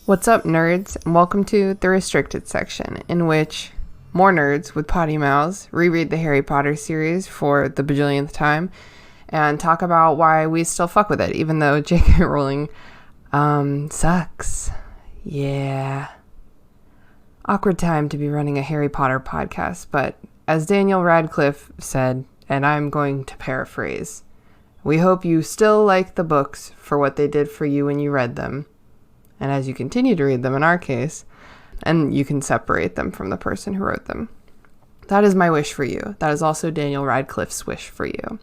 What's up, nerds, and welcome to the restricted section, in which more nerds with potty mouths reread the Harry Potter series for the bajillionth time and talk about why we still fuck with it, even though J.K. Rowling sucks. Yeah. Awkward time to be running a Harry Potter podcast, but as Daniel Radcliffe said, and I'm going to paraphrase, we hope you still like the books for what they did for you when you read them. And as you continue to read them, in our case, and you can separate them from the person who wrote them. That is my wish for you. That is also Daniel Radcliffe's wish for you.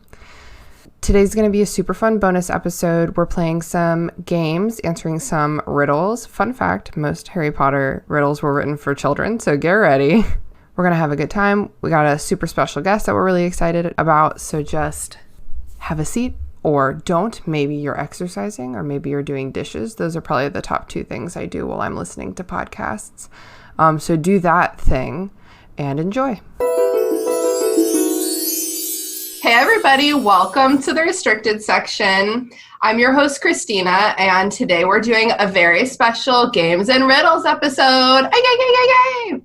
Today's going to be a super fun bonus episode. We're playing some games, answering some riddles. Fun fact, most Harry Potter riddles were written for children, so get ready. We're going to have a good time. We got a super special guest that we're really excited about, so just have a seat. Or don't. Maybe you're exercising, or maybe you're doing dishes. Those are probably the top two things I do while I'm listening to podcasts. So do that thing and enjoy. Hey everybody, welcome to the restricted section. I'm your host Christina, and today we're doing a very special Games and Riddles episode. Ay.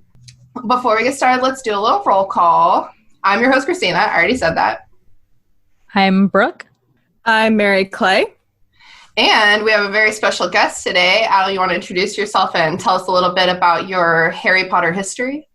Before we get started, let's do a little roll call. I'm your host Christina. I already said that. I'm Brooke. I'm Mary Clay. And we have a very special guest today. Adal, you want to introduce yourself and tell us a little bit about your Harry Potter history?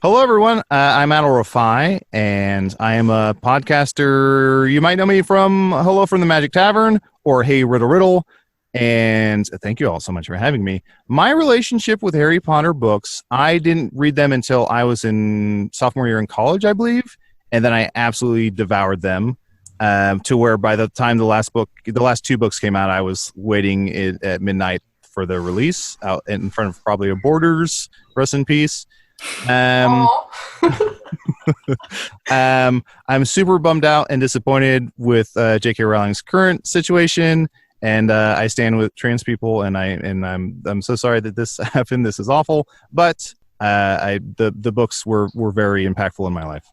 Hello, everyone. I'm Adal Rifai, and I am a podcaster. You might know me from Hello from the Magic Tavern or Hey Riddle. And thank you all so much for having me. My relationship with Harry Potter books, I didn't read them until I was in sophomore year in college, I believe. And then I absolutely devoured them. To where by the time the last two books came out, I was waiting at midnight for their release out in front of probably a Borders. Rest in peace. I'm super bummed out and disappointed with J.K. Rowling's current situation, and I stand with trans people, and I'm so sorry that this happened. This is awful, but the books were very impactful in my life.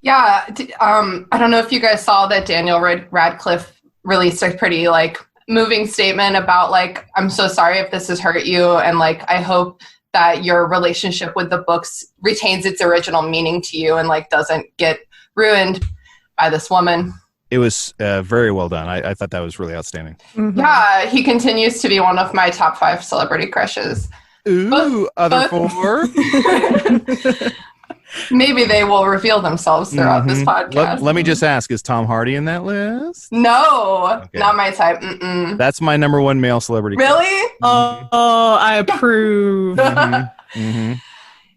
Yeah, I don't know if you guys saw that Daniel Radcliffe released a pretty, moving statement about, I'm so sorry if this has hurt you, and, I hope that your relationship with the books retains its original meaning to you and, doesn't get ruined by this woman. It was very well done. I thought that was really outstanding. Mm-hmm. Yeah, he continues to be one of my top 5 celebrity crushes. Ooh, other 4? Maybe they will reveal themselves throughout this podcast. Let me just ask, is Tom Hardy in that list? No, okay. Not my type. Mm-mm. That's my number 1 male celebrity. Really? Mm-hmm. Oh, I approve. Mm-hmm.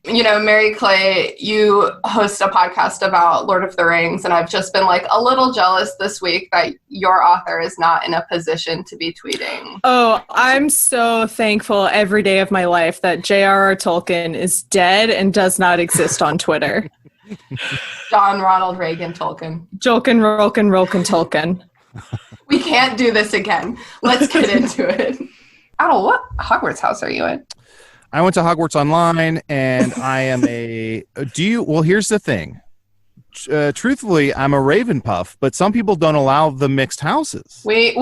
You know, Mary Clay, you host a podcast about Lord of the Rings, and I've just been a little jealous this week that your author is not in a position to be tweeting. Oh, I'm so thankful every day of my life that J.R.R. Tolkien is dead and does not exist on Twitter. John Ronald Reagan Tolkien. Jolkin, Rolkin, Rolkin, Tolkien. We can't do this again. Let's get into it. Adal, what Hogwarts house are you in? I went to Hogwarts Online, and I am well, here's the thing. Truthfully, I'm a Ravenpuff, but some people don't allow the mixed houses. We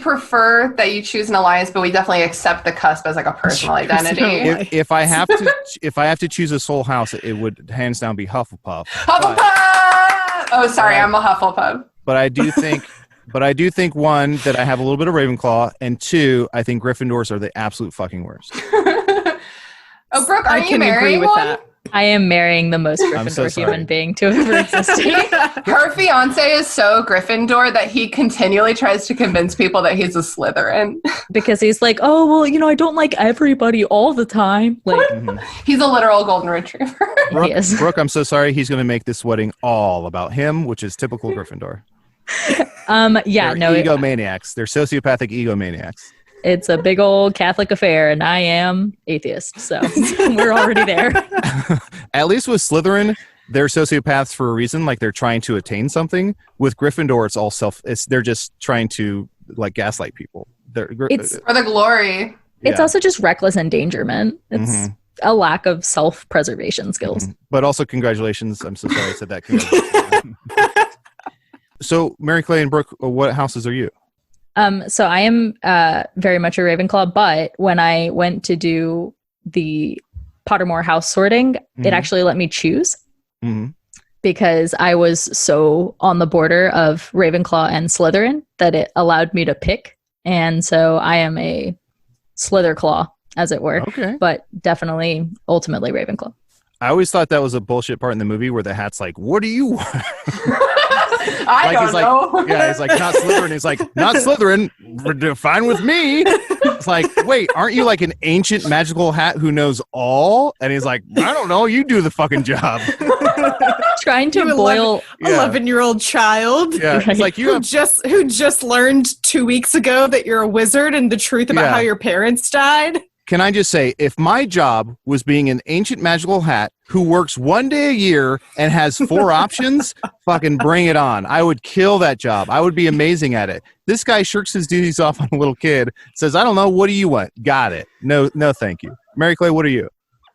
prefer that you choose an alliance, but we definitely accept the cusp as a personal identity. If I have to choose a soul house, it would hands down be Hufflepuff. Hufflepuff! Oh, sorry, I'm a Hufflepuff. But I do think, one, that I have a little bit of Ravenclaw, and 2, I think Gryffindors are the absolute fucking worst. Oh, Brooke, are you marrying agree with one? that. I am marrying the most Gryffindor human being to have ever existed. Her fiance is so Gryffindor that he continually tries to convince people that he's a Slytherin. Because he's like, oh, well, I don't like everybody all the time. He's a literal golden retriever. Brooke, I'm so sorry. He's going to make this wedding all about him, which is typical Gryffindor. They're egomaniacs. They're sociopathic egomaniacs. It's a big old Catholic affair, and I am atheist, so we're already there. At least with Slytherin, they're sociopaths for a reason, they're trying to attain something. With Gryffindor, it's all they're just trying to gaslight people. It's for the glory. It's also just reckless endangerment. It's a lack of self-preservation skills. But also, congratulations. I'm so sorry I said that. So, Mary Clay and Brooke, what houses are you? So I am very much a Ravenclaw, but when I went to do the Pottermore house sorting, it actually let me choose because I was so on the border of Ravenclaw and Slytherin that it allowed me to pick. And so I am a Slitherclaw, as it were. Okay. But definitely, ultimately Ravenclaw. I always thought that was a bullshit part in the movie where the hat's like, what do you want? I don't know. Yeah, he's like, not Slytherin. He's like, not Slytherin. Fine with me. It's like, wait, aren't you like an ancient magical hat who knows all? And he's like, I don't know. You do the fucking job. Trying to boil 11-year-old child. Yeah, it's like who just learned 2 weeks ago that you're a wizard and the truth about how your parents died. Can I just say, if my job was being an ancient magical hat who works 1 day a year and has 4 options, fucking bring it on. I would kill that job. I would be amazing at it. This guy shirks his duties off on a little kid, says, I don't know, what do you want? Got it. No, thank you. Mary Clay, what are you?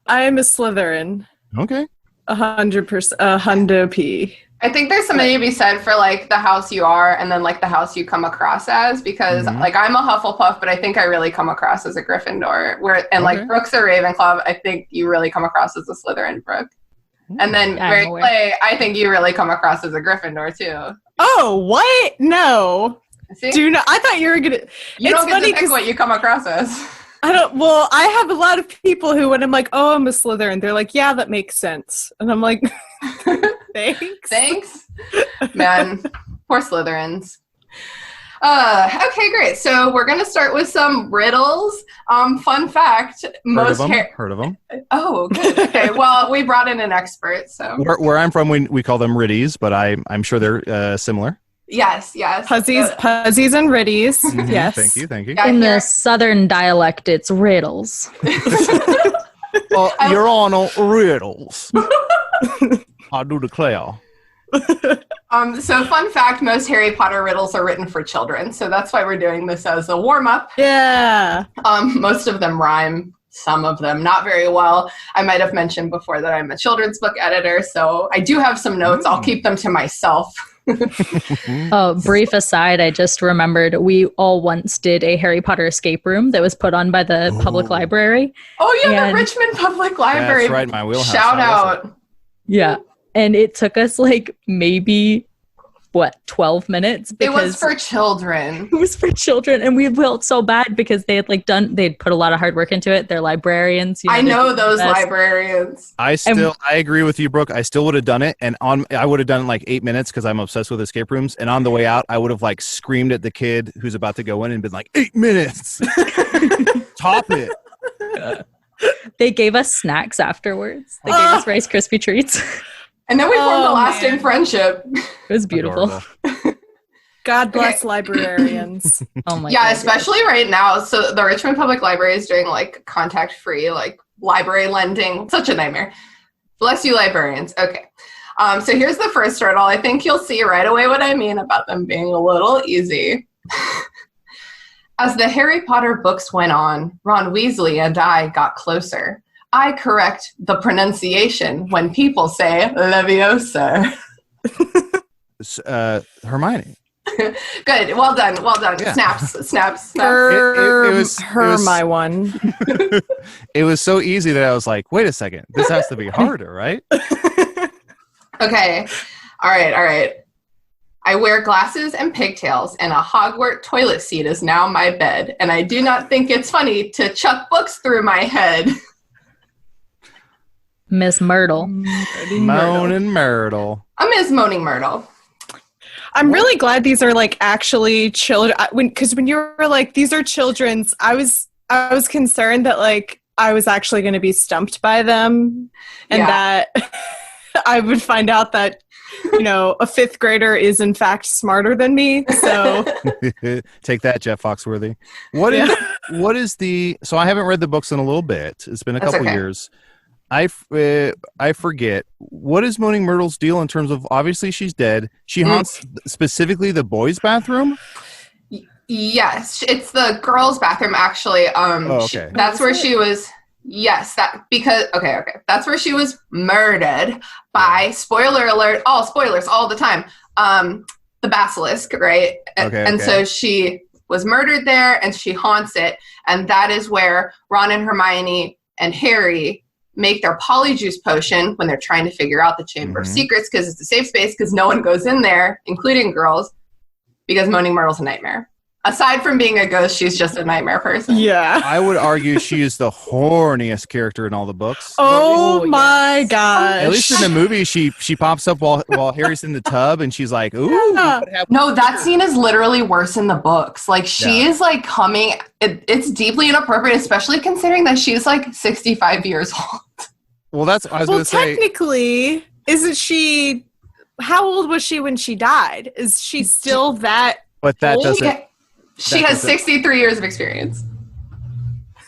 I am a Slytherin. Okay. 100%. 100p. I think there's something to be said for like the house you are and then like the house you come across as, because like I'm a Hufflepuff, but I think I really come across as a Gryffindor. Like Brooke's a Ravenclaw, I think you really come across as a Slytherin, Brooke. And then Mary Clay, I think you really come across as a Gryffindor too. Oh, what? No. See? Do not. I thought you were gonna. You don't get to pick what you come across as. I don't. Well, I have a lot of people who, when I'm like, "Oh, I'm a Slytherin," they're like, "Yeah, that makes sense," and I'm like, "Thanks." Man, poor Slytherins. Okay, great. So we're gonna start with some riddles. Fun fact: Heard of them? Oh, good. Okay. Well, we brought in an expert. So where I'm from, we call them Riddies, but I'm sure they're similar. Yes. Puzzies and Riddies. Yes. Thank you. Yeah, In the southern dialect, it's riddles. You're on riddles. I do declare. So fun fact, most Harry Potter riddles are written for children, so that's why we're doing this as a warm-up. Yeah. Most of them rhyme, some of them not very well. I might have mentioned before that I'm a children's book editor, so I do have some notes. I'll keep them to myself. Brief aside, I just remembered we all once did a Harry Potter escape room that was put on by the public library. Oh yeah, the Richmond Public Library. That's right, my wheelhouse. Shout out. Yeah. And it took us like maybe 12 minutes. It was for children. It was for children, and we felt so bad because they'd put a lot of hard work into it. They're librarians. I know those librarians. I agree with you, Brooke. I still would have done it, and I would have done it in like 8 minutes because I'm obsessed with escape rooms. And on the way out, I would have like screamed at the kid who's about to go in and been like, 8 minutes, top it. They gave us snacks afterwards. They gave us Rice Krispie treats. And then we formed a lasting friendship. It was beautiful. God bless librarians. Oh my God. God. Especially right now. So the Richmond Public Library is doing like contact-free, like library lending. Such a nightmare. Bless you, librarians. Okay. So here's the first riddle. I think you'll see right away what I mean about them being a little easy. As the Harry Potter books went on, Ron Weasley and I got closer. I correct the pronunciation when people say Leviosa. Hermione. Good. Well done. Yeah. Snaps. It was my one. It was so easy that I was like, wait a second. This has to be harder, right? Okay. All right. I wear glasses and pigtails, and a Hogwarts toilet seat is now my bed, and I do not think it's funny to chuck books through my head. Miss Myrtle. Moaning Myrtle. I'm Miss Moaning Myrtle. I'm really glad these are like actually children. Because when you were like, these are children's, I was concerned that like I was actually going to be stumped by them, and that I would find out that, you know, a 5th grader is in fact smarter than me. So take that, Jeff Foxworthy. What is the? So I haven't read the books in a little bit. It's been a couple years. I forget, what is Moaning Myrtle's deal in terms of, obviously she's dead. She haunts specifically the boys' bathroom? Yes, it's the girls' bathroom, actually. Okay. That's where she was, that's where she was murdered by, spoiler alert, all spoilers all the time, the basilisk, right? So she was murdered there, and she haunts it. And that is where Ron and Hermione and Harry make their polyjuice potion when they're trying to figure out the Chamber of Secrets, because it's a safe space, because no one goes in there, including girls, because Moaning Myrtle's a nightmare. Aside from being a ghost, she's just a nightmare person. Yeah. I would argue she is the horniest character in all the books. Oh my gosh. At least in the movie, she pops up while Harry's in the tub, and she's like, "Ooh." No, that scene is literally worse in the books. Like, she is like coming. It's deeply inappropriate, especially considering that she's like 65 years old. Well, that's what I was going to say. Technically, isn't she? How old was she when she died? Is she still that? But that old? doesn't. She has 63 years of experience.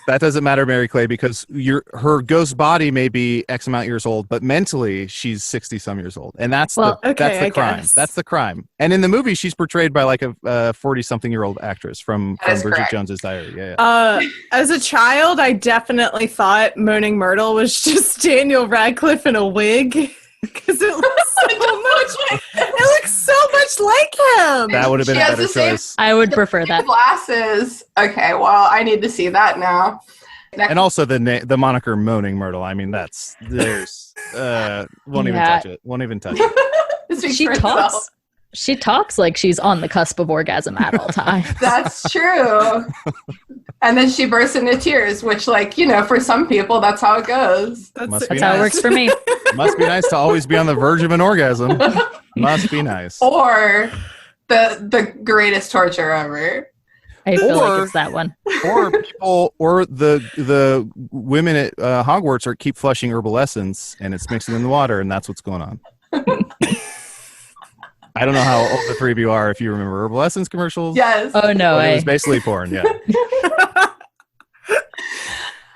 That doesn't matter, Mary Clay, because her ghost body may be X amount years old, but mentally she's 60-some years old, and that's the crime. Guess. That's the crime. And in the movie, she's portrayed by like a 40-something-year-old actress from Bridget correct. Jones's Diary. Yeah. As a child, I definitely thought Moaning Myrtle was just Daniel Radcliffe in a wig. Because it looks so much like him. That would have been a better choice. I would prefer that. Glasses. Okay, well, I need to see that now. And also the moniker Moaning Myrtle. I mean, won't even touch it. Won't even touch it. She talks. She talks like she's on the cusp of orgasm at all times. That's true. And then she bursts into tears, which, like, for some people, that's how it goes. That's how it works for me. Must be nice to always be on the verge of an orgasm. Must be nice. Or the greatest torture ever. I feel like it's that one. Or people, or the women at Hogwarts keep flushing herbal essence, and it's mixing in the water, and that's what's going on. I don't know how old the three of you are, if you remember herbal essence commercials. Yes. Oh, no. It was basically porn, yeah.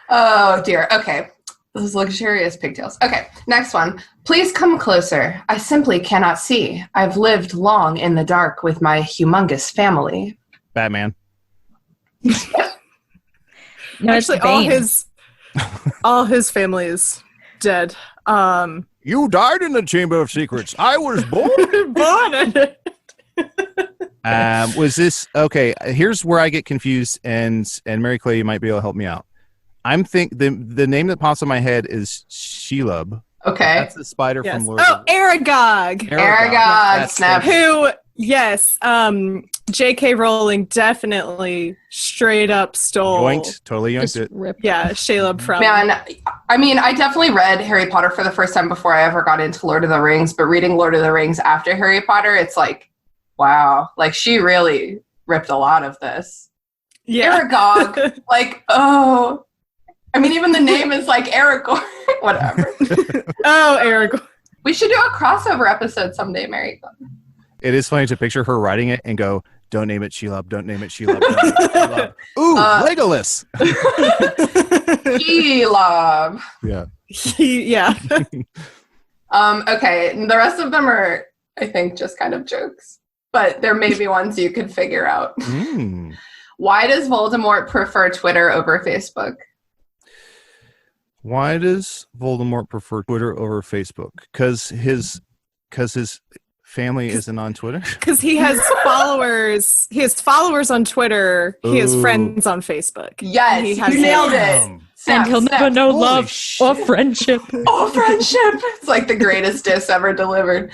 Oh, dear. Okay. This is luxurious pigtails. Okay, next one. Please come closer. I simply cannot see. I've lived long in the dark with my humongous family. Batman. No, actually, all his family is dead. You died in the Chamber of Secrets. I was born. Was this okay? Here's where I get confused, and Mary Clay, you might be able to help me out. The name that pops in my head is Shelob. Okay, that's the spider from Lord. Aragog. Aragog. Snap. Who? Yes. J.K. Rowling definitely straight up stole. Totally yoinked it. Yeah, Shelob from. Man, I mean, I definitely read Harry Potter for the first time before I ever got into Lord of the Rings, but reading Lord of the Rings after Harry Potter, it's like, wow, like she really ripped a lot of this. Yeah. Aragog, like, oh, I mean, even the name is like Aragorn, whatever. Oh, Aragorn. We should do a crossover episode someday, Mary. It is funny to picture her writing it and go, don't name it Shelob, don't name it Shelob. Don't name it Shelob. Ooh, Legolas. Shelob. Yeah. Yeah. Okay, the rest of them are, I think, just kind of jokes. But there may be ones you could figure out. Why does Voldemort prefer Twitter over Facebook? Why does Voldemort prefer Twitter over Facebook? Because his family isn't on Twitter? Because he has followers. He has followers on Twitter. He has friends on Facebook. Yes, you nailed it. And he'll never know love or friendship. Oh, friendship. It's like the greatest diss ever delivered.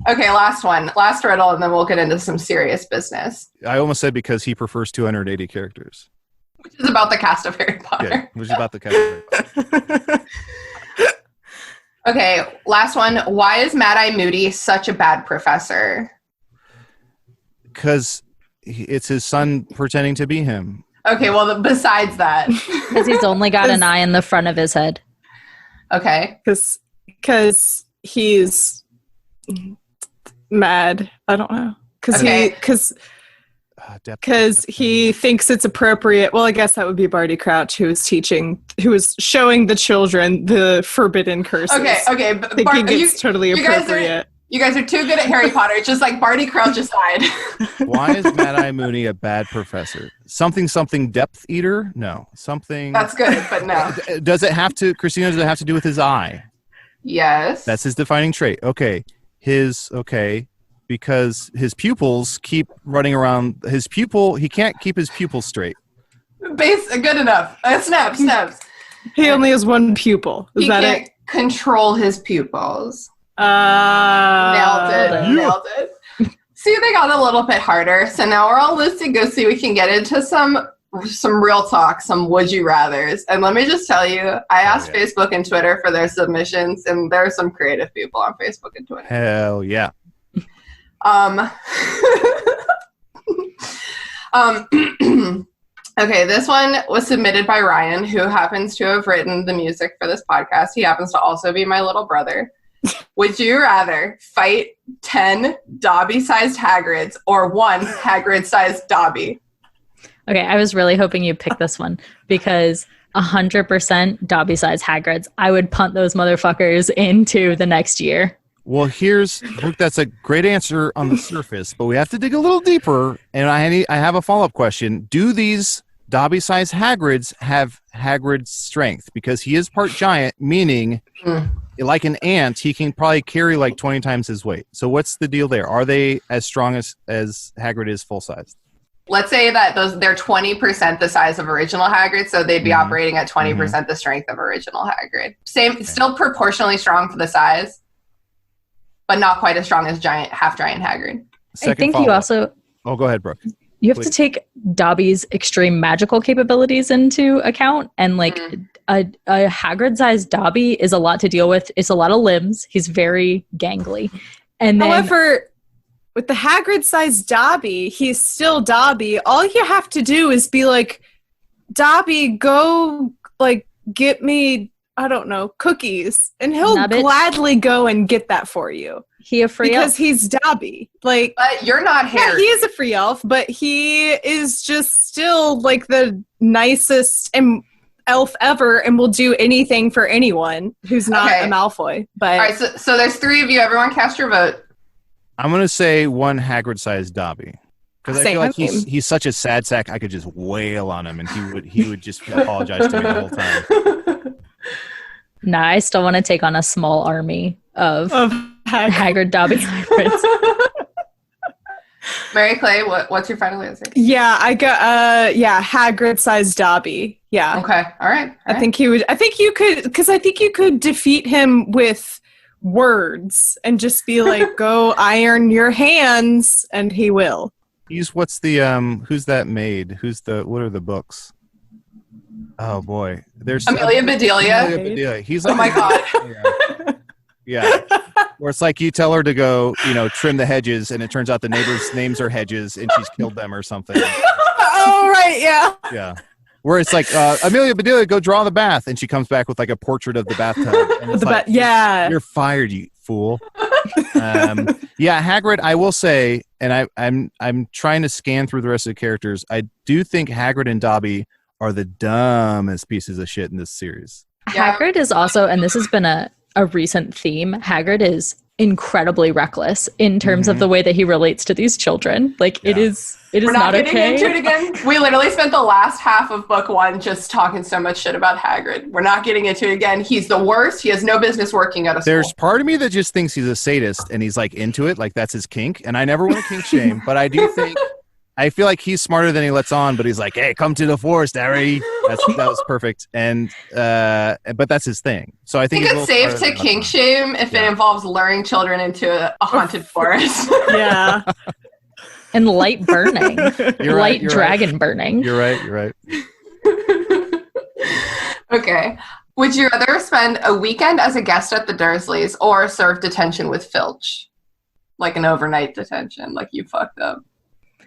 Okay, last one. Last riddle, and then we'll get into some serious business. I almost said because he prefers 280 characters. Which is about the cast of Harry Potter. Yeah, which is about the cast of Harry Potter. Okay, last one. Why is Mad-Eye Moody such a bad professor? Because it's his son pretending to be him. Okay, well, besides that. Because he's only got an eye in the front of his head. Okay. Because he's mad. I don't know. Because he thinks it's appropriate. Well, I guess that would be Barty Crouch, who was showing the children the forbidden curses. Okay. Thinking it's totally appropriate. You guys are too good at Harry Potter. It's just like Barty Crouch aside. Why is Mad-Eye Moody a bad professor? Something depth eater? No. Something. That's good, but no. Does it have to do with his eye? Yes. That's his defining trait. Okay. because his pupils keep running around. He can't keep his pupils straight. Good enough. Snaps. He only has one pupil. Is that can't it? Control his pupils. Nailed Nailed it. See, they got a little bit harder. So now we're all loose to go see we can get into some real talk, some would you rathers. And let me just tell you, I asked Facebook and Twitter for their submissions, and there are some creative people on Facebook and Twitter. Hell yeah. Okay, this one was submitted by Ryan, who happens to have written the music for this podcast. He happens to also be my little brother. Would you rather fight 10 Dobby-sized Hagrids or 1 Hagrid-sized Dobby? Okay, I was really hoping you'd pick this one because 100% Dobby-sized Hagrids. I would punt those motherfuckers into the next year. Well, Brooke, that's a great answer on the surface, but we have to dig a little deeper, and I have a follow-up question. Do these Dobby-sized Hagrids have Hagrid's strength? Because he is part giant, meaning like an ant, he can probably carry like 20 times his weight. So what's the deal there? Are they as strong as Hagrid is full-sized? Let's say that they're 20% the size of original Hagrid, so they'd be operating at 20% the strength of original Hagrid. Still proportionally strong for the size, but not quite as strong as half-giant Hagrid. I think you also... Oh, go ahead, Brooke. You have to take Dobby's extreme magical capabilities into account, and like a Hagrid-sized Dobby is a lot to deal with. It's a lot of limbs. He's very gangly. And then, however, with the Hagrid-sized Dobby, he's still Dobby. All you have to do is be like, Dobby, go like get me, I don't know, cookies, and he'll gladly go and get that for you. He a free elf? Because he's Dobby. Like, but you're not Harry. Yeah, he is a free elf, but he is just still like the nicest elf ever, and will do anything for anyone who's not a Malfoy. But all right, so there's 3 of you. Everyone cast your vote. I'm gonna say 1 Hagrid-sized Dobby. Because I feel like he's such a sad sack. I could just wail on him, and he would just apologize to me the whole time. Nah, I still want to take on a small army of Hagrid Dobby hybrids. Mary Clay, what's your final answer? Yeah, I got Hagrid-sized Dobby. Yeah. Okay. All right. I think you could defeat him with words and just be like, go iron your hands, and he will. What's the who's that maid? What are the books? Oh boy, there's Amelia Bedelia. He's like, oh my god. Yeah. Where it's like you tell her to go, trim the hedges, and it turns out the neighbors' names are hedges, and she's killed them or something. Oh right, yeah. Yeah. Where it's like Amelia Bedelia, go draw the bath, and she comes back with like a portrait of the bathtub. And it's you're fired, you fool. Hagrid, I will say, and I'm trying to scan through the rest of the characters. I do think Hagrid and Dobby are the dumbest pieces of shit in this series. Hagrid is also, and this has been a recent theme, Hagrid is incredibly reckless in terms of the way that he relates to these children. Like it is We're not getting okay. into it again. We literally spent the last half of book 1 just talking so much shit about Hagrid. We're not getting into it again. He's the worst. He has no business working at a school. There's part of me that just thinks he's a sadist and he's like into it, like that's his kink. And I never want to kink shame, but I feel like he's smarter than he lets on, but he's like, hey, come to the forest, Harry. That was perfect. And but that's his thing. So I think it's safe to kink shame if it involves luring children into a haunted forest. Yeah. And light burning. Light dragon burning. You're right. Okay. Would you rather spend a weekend as a guest at the Dursleys or serve detention with Filch? Like an overnight detention, like you fucked up.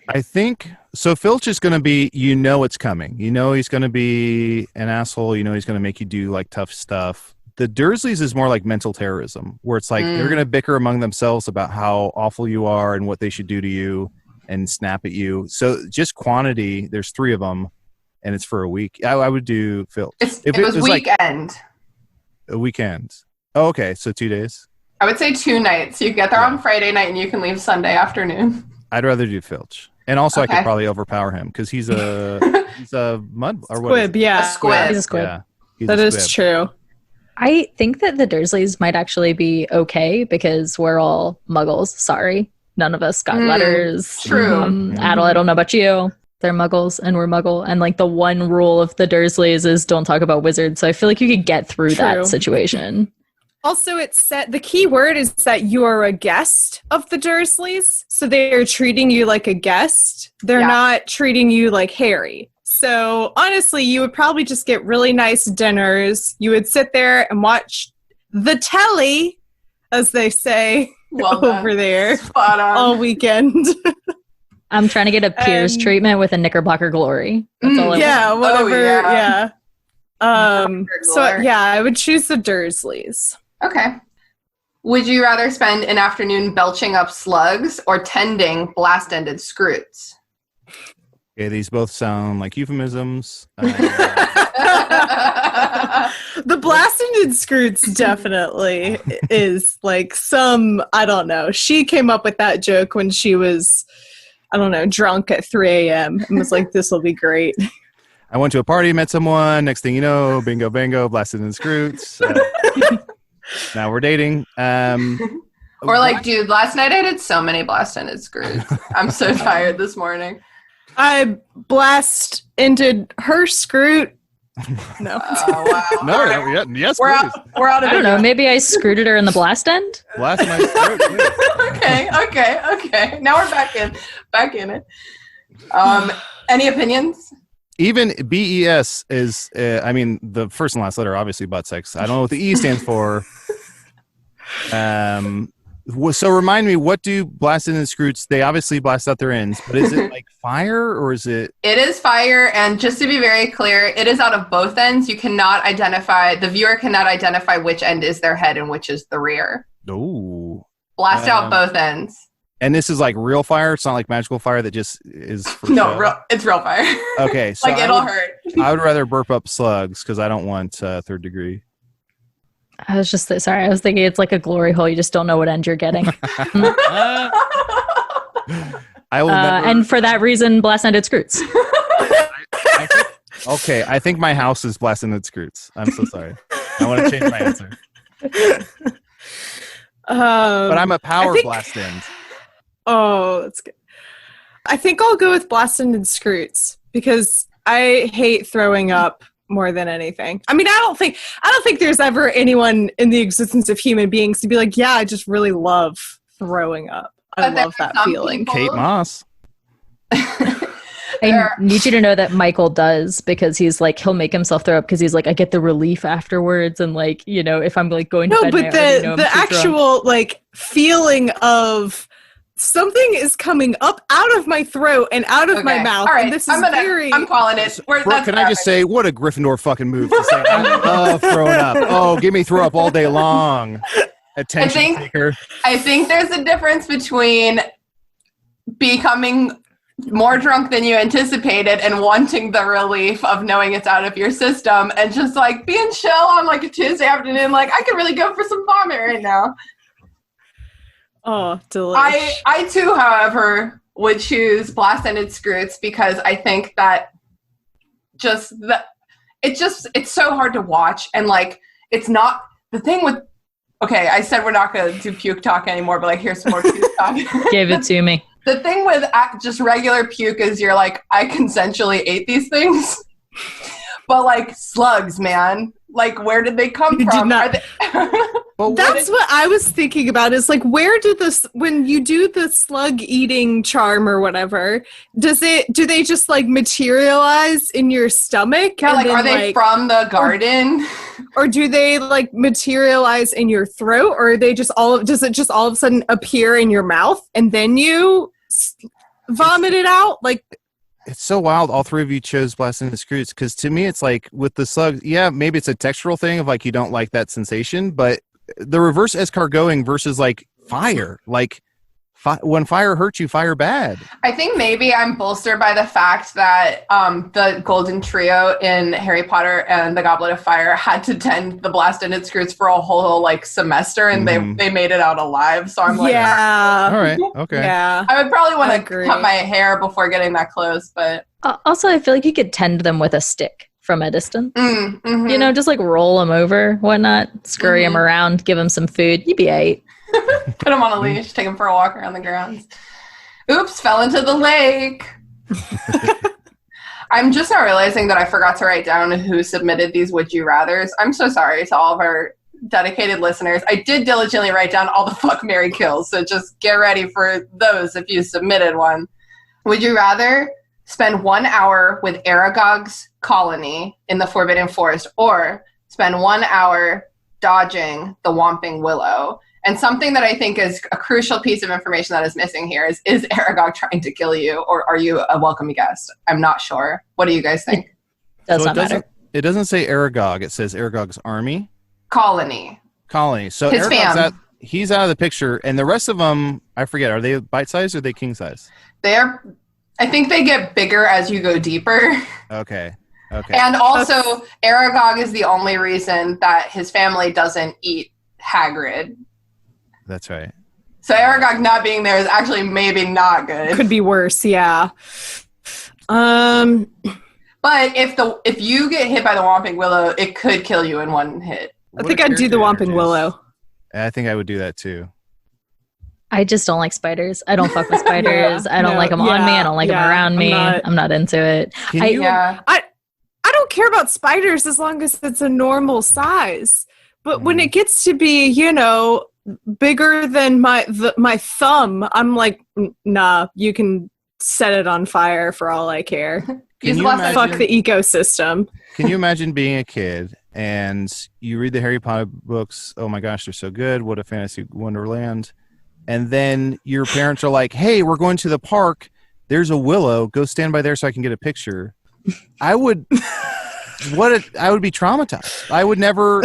I think so. Filch is going to be, it's coming. He's going to be an asshole. He's going to make you do like tough stuff. The Dursleys is more like mental terrorism, where it's like they're going to bicker among themselves about how awful you are and what they should do to you and snap at you. So just quantity. There's 3 of them, and it's for a week. I would do Filch. It was weekend. Like a weekend. Oh, okay. So 2 days. I would say 2 nights. You get there on Friday night and you can leave Sunday afternoon. I'd rather do Filch. And also, I could probably overpower him because he's a mud or what? Squib, yeah. A squib. He's a squib. Yeah, that is true. I think that the Dursleys might actually be okay because we're all muggles. Sorry. None of us got letters. True. Adal, I don't know about you. They're muggles and we're muggle. And like the one rule of the Dursleys is don't talk about wizards. So I feel like you could get through that situation. Also, it's set. The key word is that you are a guest of the Dursleys. So they are treating you like a guest. They're not treating you like Harry. So honestly, you would probably just get really nice dinners. You would sit there and watch the telly, as they say over there, Spot on. all weekend. I'm trying to get a peers treatment with a Knickerbocker glory. That's all I want. Whatever. I would choose the Dursleys. Okay. Would you rather spend an afternoon belching up slugs or tending blast-ended scroots? Okay, these both sound like euphemisms. The blast-ended scroots definitely is like I don't know. She came up with that joke when she was, I don't know, drunk at 3 a.m. and was like, this will be great. I went to a party, met someone. Next thing you know, bingo, bango, blasted in scroots. Now we're dating. Or like, dude, last night I did so many blast-ended scroots. I'm so tired this morning. I blast-ended her scroot. No. Oh, wow. No, Right. yes, We're please. out of I don't it. know. Maybe I screwed her in the blast end. Blast in my scroot. Yeah. Okay. Now we're back in it. Any opinions? Even BES is, the first and last letter, obviously, butt sex. I don't know what the E stands for. So remind me, what do blasted and scroots? They obviously blast out their ends, but is it like fire or is it? It is fire, and just to be very clear, it is out of both ends. The viewer cannot identify which end is their head and which is the rear. Oh. Blast out both ends. And this is like real fire? It's not like magical fire that just is for No, it's real fire. Okay. So like it'll hurt. I would rather burp up slugs because I don't want third degree. I was thinking it's like a glory hole. You just don't know what end you're getting. I will never... And for that reason, blast-ended scroots. I think my house is blast-ended scroots. I'm so sorry. I want to change my answer. But I'm a power blast end. Oh, that's good. I think I'll go with blast-ended scroots because I hate throwing up more than anything. I mean, I don't think there's ever anyone in the existence of human beings to be like, yeah, I just really love throwing up. I love that feeling. Kate Moss. I need you to know that Michael does, because he's like, he'll make himself throw up because he's like, I get the relief afterwards, and like, you know, if I'm like going to bed, but the actual like feeling of something is coming up out of my throat and out of my mouth. All right. And this is I'm calling it. Brooke, can I just say, what a Gryffindor fucking move to say, I love throwing up. Oh, give me throw up all day long. Attention seeker. I think there's a difference between becoming more drunk than you anticipated and wanting the relief of knowing it's out of your system, and just like being chill on like a Tuesday afternoon, like I could really go for some vomit right now. Oh, delicious. I too, however, would choose blast-ended scroots because I think that it's so hard to watch, and like it's not the thing with. Okay, I said we're not going to do puke talk anymore, but like here's some more puke talk. Give it to me. The thing with just regular puke is you're like, I consensually ate these things. But like slugs, man. Like, where did they come from? That's what I was thinking about, is like, where did when you do the slug eating charm or whatever, do they just like materialize in your stomach? Yeah, like, are they from the garden? Or do they like materialize in your throat? Or are they does it just all of a sudden appear in your mouth and then you vomit it out? Like, it's so wild. All three of you chose blast-ended scroots because to me, it's like with the slugs. Yeah, maybe it's a textural thing of like you don't like that sensation, but the reverse escargoting versus like fire, like when fire hurts you, fire bad. I think maybe I'm bolstered by the fact that the Golden Trio in Harry Potter and the Goblet of Fire had to tend the blast-ended scroots for a whole like semester, and they made it out alive. So I'm like, yeah, all right, okay, yeah. I would probably want to cut my hair before getting that close, but also I feel like you could tend them with a stick from a distance. Mm-hmm. You know, just like roll them over, whatnot, scurry them around, give them some food. You'd be eight. Put him on a leash, take him for a walk around the grounds. Oops, fell into the lake. I'm just now realizing that I forgot to write down who submitted these Would You Rathers. I'm so sorry to all of our dedicated listeners. I did diligently write down all the fuck, marry, kills, so just get ready for those if you submitted one. Would you rather spend 1 hour with Aragog's colony in the Forbidden Forest or spend 1 hour dodging the Whomping Willow? And something that I think is a crucial piece of information that is missing here is Aragog trying to kill you, or are you a welcome guest? I'm not sure. What do you guys think? Does not matter. It doesn't say Aragog. It says Aragog's army. Colony. So his fam. He's out of the picture, and the rest of them, I forget, are they bite-sized or are they king-size? I think they get bigger as you go deeper. Okay. And also, Aragog is the only reason that his family doesn't eat Hagrid. That's right. So Aragog not being there is actually maybe not good. Could be worse, yeah. But if you get hit by the Whomping Willow, it could kill you in one hit. I think I'd do the Whomping Willow. I think I would do that too. I just don't like spiders. I don't fuck with spiders. I don't like them on me. I don't like them around me. I'm not into it. I don't care about spiders as long as it's a normal size. But when it gets to be, bigger than my thumb, I'm like, nah, you can set it on fire for all I care. Fuck the ecosystem. Can you imagine being a kid and you read the Harry Potter books? Oh my gosh, they're so good. What a fantasy wonderland. And then your parents are like, hey, we're going to the park. There's a willow. Go stand by there so I can get a picture. I would be traumatized. I would never...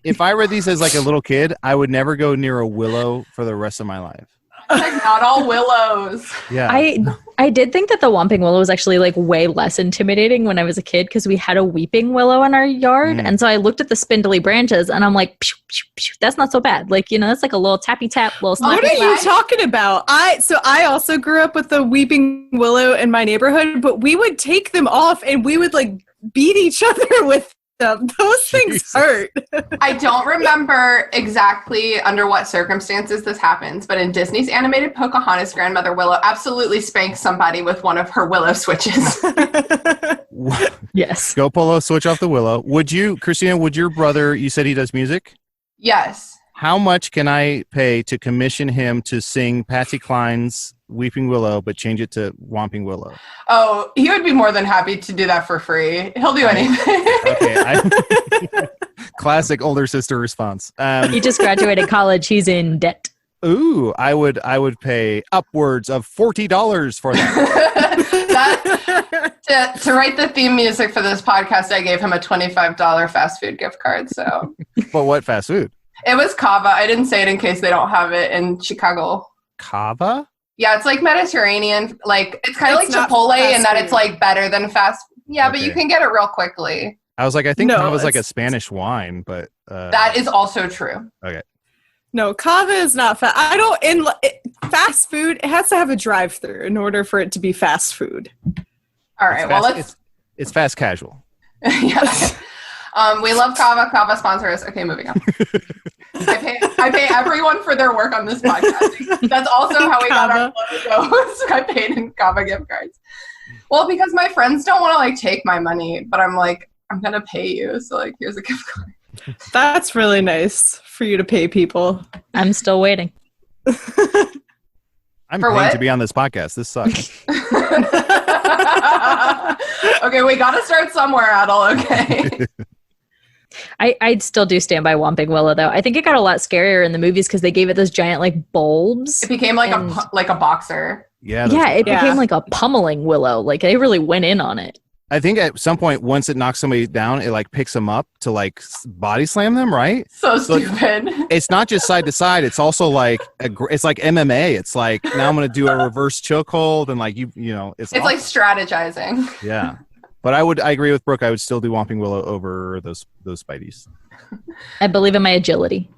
If I read these as like a little kid, I would never go near a willow for the rest of my life. Like, not all willows. Yeah. I did think that the Whomping Willow was actually like way less intimidating when I was a kid because we had a weeping willow in our yard. And so I looked at the spindly branches and I'm like, pew, pew, pew, that's not so bad. Like, that's like a little tappy tap, little snappy. What are you talking about? I also grew up with the weeping willow in my neighborhood, but we would take them off and we would like beat each other with those things hurt. I don't remember exactly under what circumstances this happens, but in Disney's animated Pocahontas, grandmother Willow absolutely spanks somebody with one of her willow switches. Yes. Go Polo, switch off the willow. Christina, would your brother, you said he does music? Yes. How much can I pay to commission him to sing Patsy Cline's Weeping Willow, but change it to Whomping Willow? Oh, he would be more than happy to do that for free. He'll do anything. Okay. Classic older sister response. He just graduated college. He's in debt. Ooh, I would pay upwards of $40 for that. To write the theme music for this podcast, I gave him a $25 fast food gift card. So, but what fast food? It was Kava. I didn't say it in case they don't have it in Chicago. Kava? Yeah, it's like Mediterranean. Like it's kind of like Chipotle in that it's like better than fast. Yeah, but you can get it real quickly. I was like, I think Kava's like a Spanish wine, but that is also true. Okay. No, Kava is not fast. Fast food. It has to have a drive-through in order for it to be fast food. All right. It's fast casual. Yes. We love Kava. Kava sponsors. Okay, moving on. I pay everyone for their work on this podcast. That's also how we got our logos. I paid in Kava gift cards. Well, because my friends don't want to like take my money, but I'm like, I'm gonna pay you. So like, here's a gift card. That's really nice for you to pay people. I'm still waiting. I'm paying to be on this podcast. This sucks. Okay, we got to start somewhere, Adal. Okay. I'd still do stand by Whomping Willow though. I think it got a lot scarier in the movies because they gave it those giant like bulbs. It became like a boxer. Yeah. It became like a pummeling willow. Like they really went in on it. I think at some point, once it knocks somebody down, it like picks them up to like body slam them, right? So stupid. It's not just side to side. It's also like it's like MMA. It's like now I'm going to do a reverse chokehold and like it's like strategizing. Yeah, but I agree with Brooke. I would still do Whomping Willow over those Spideys. I believe in my agility.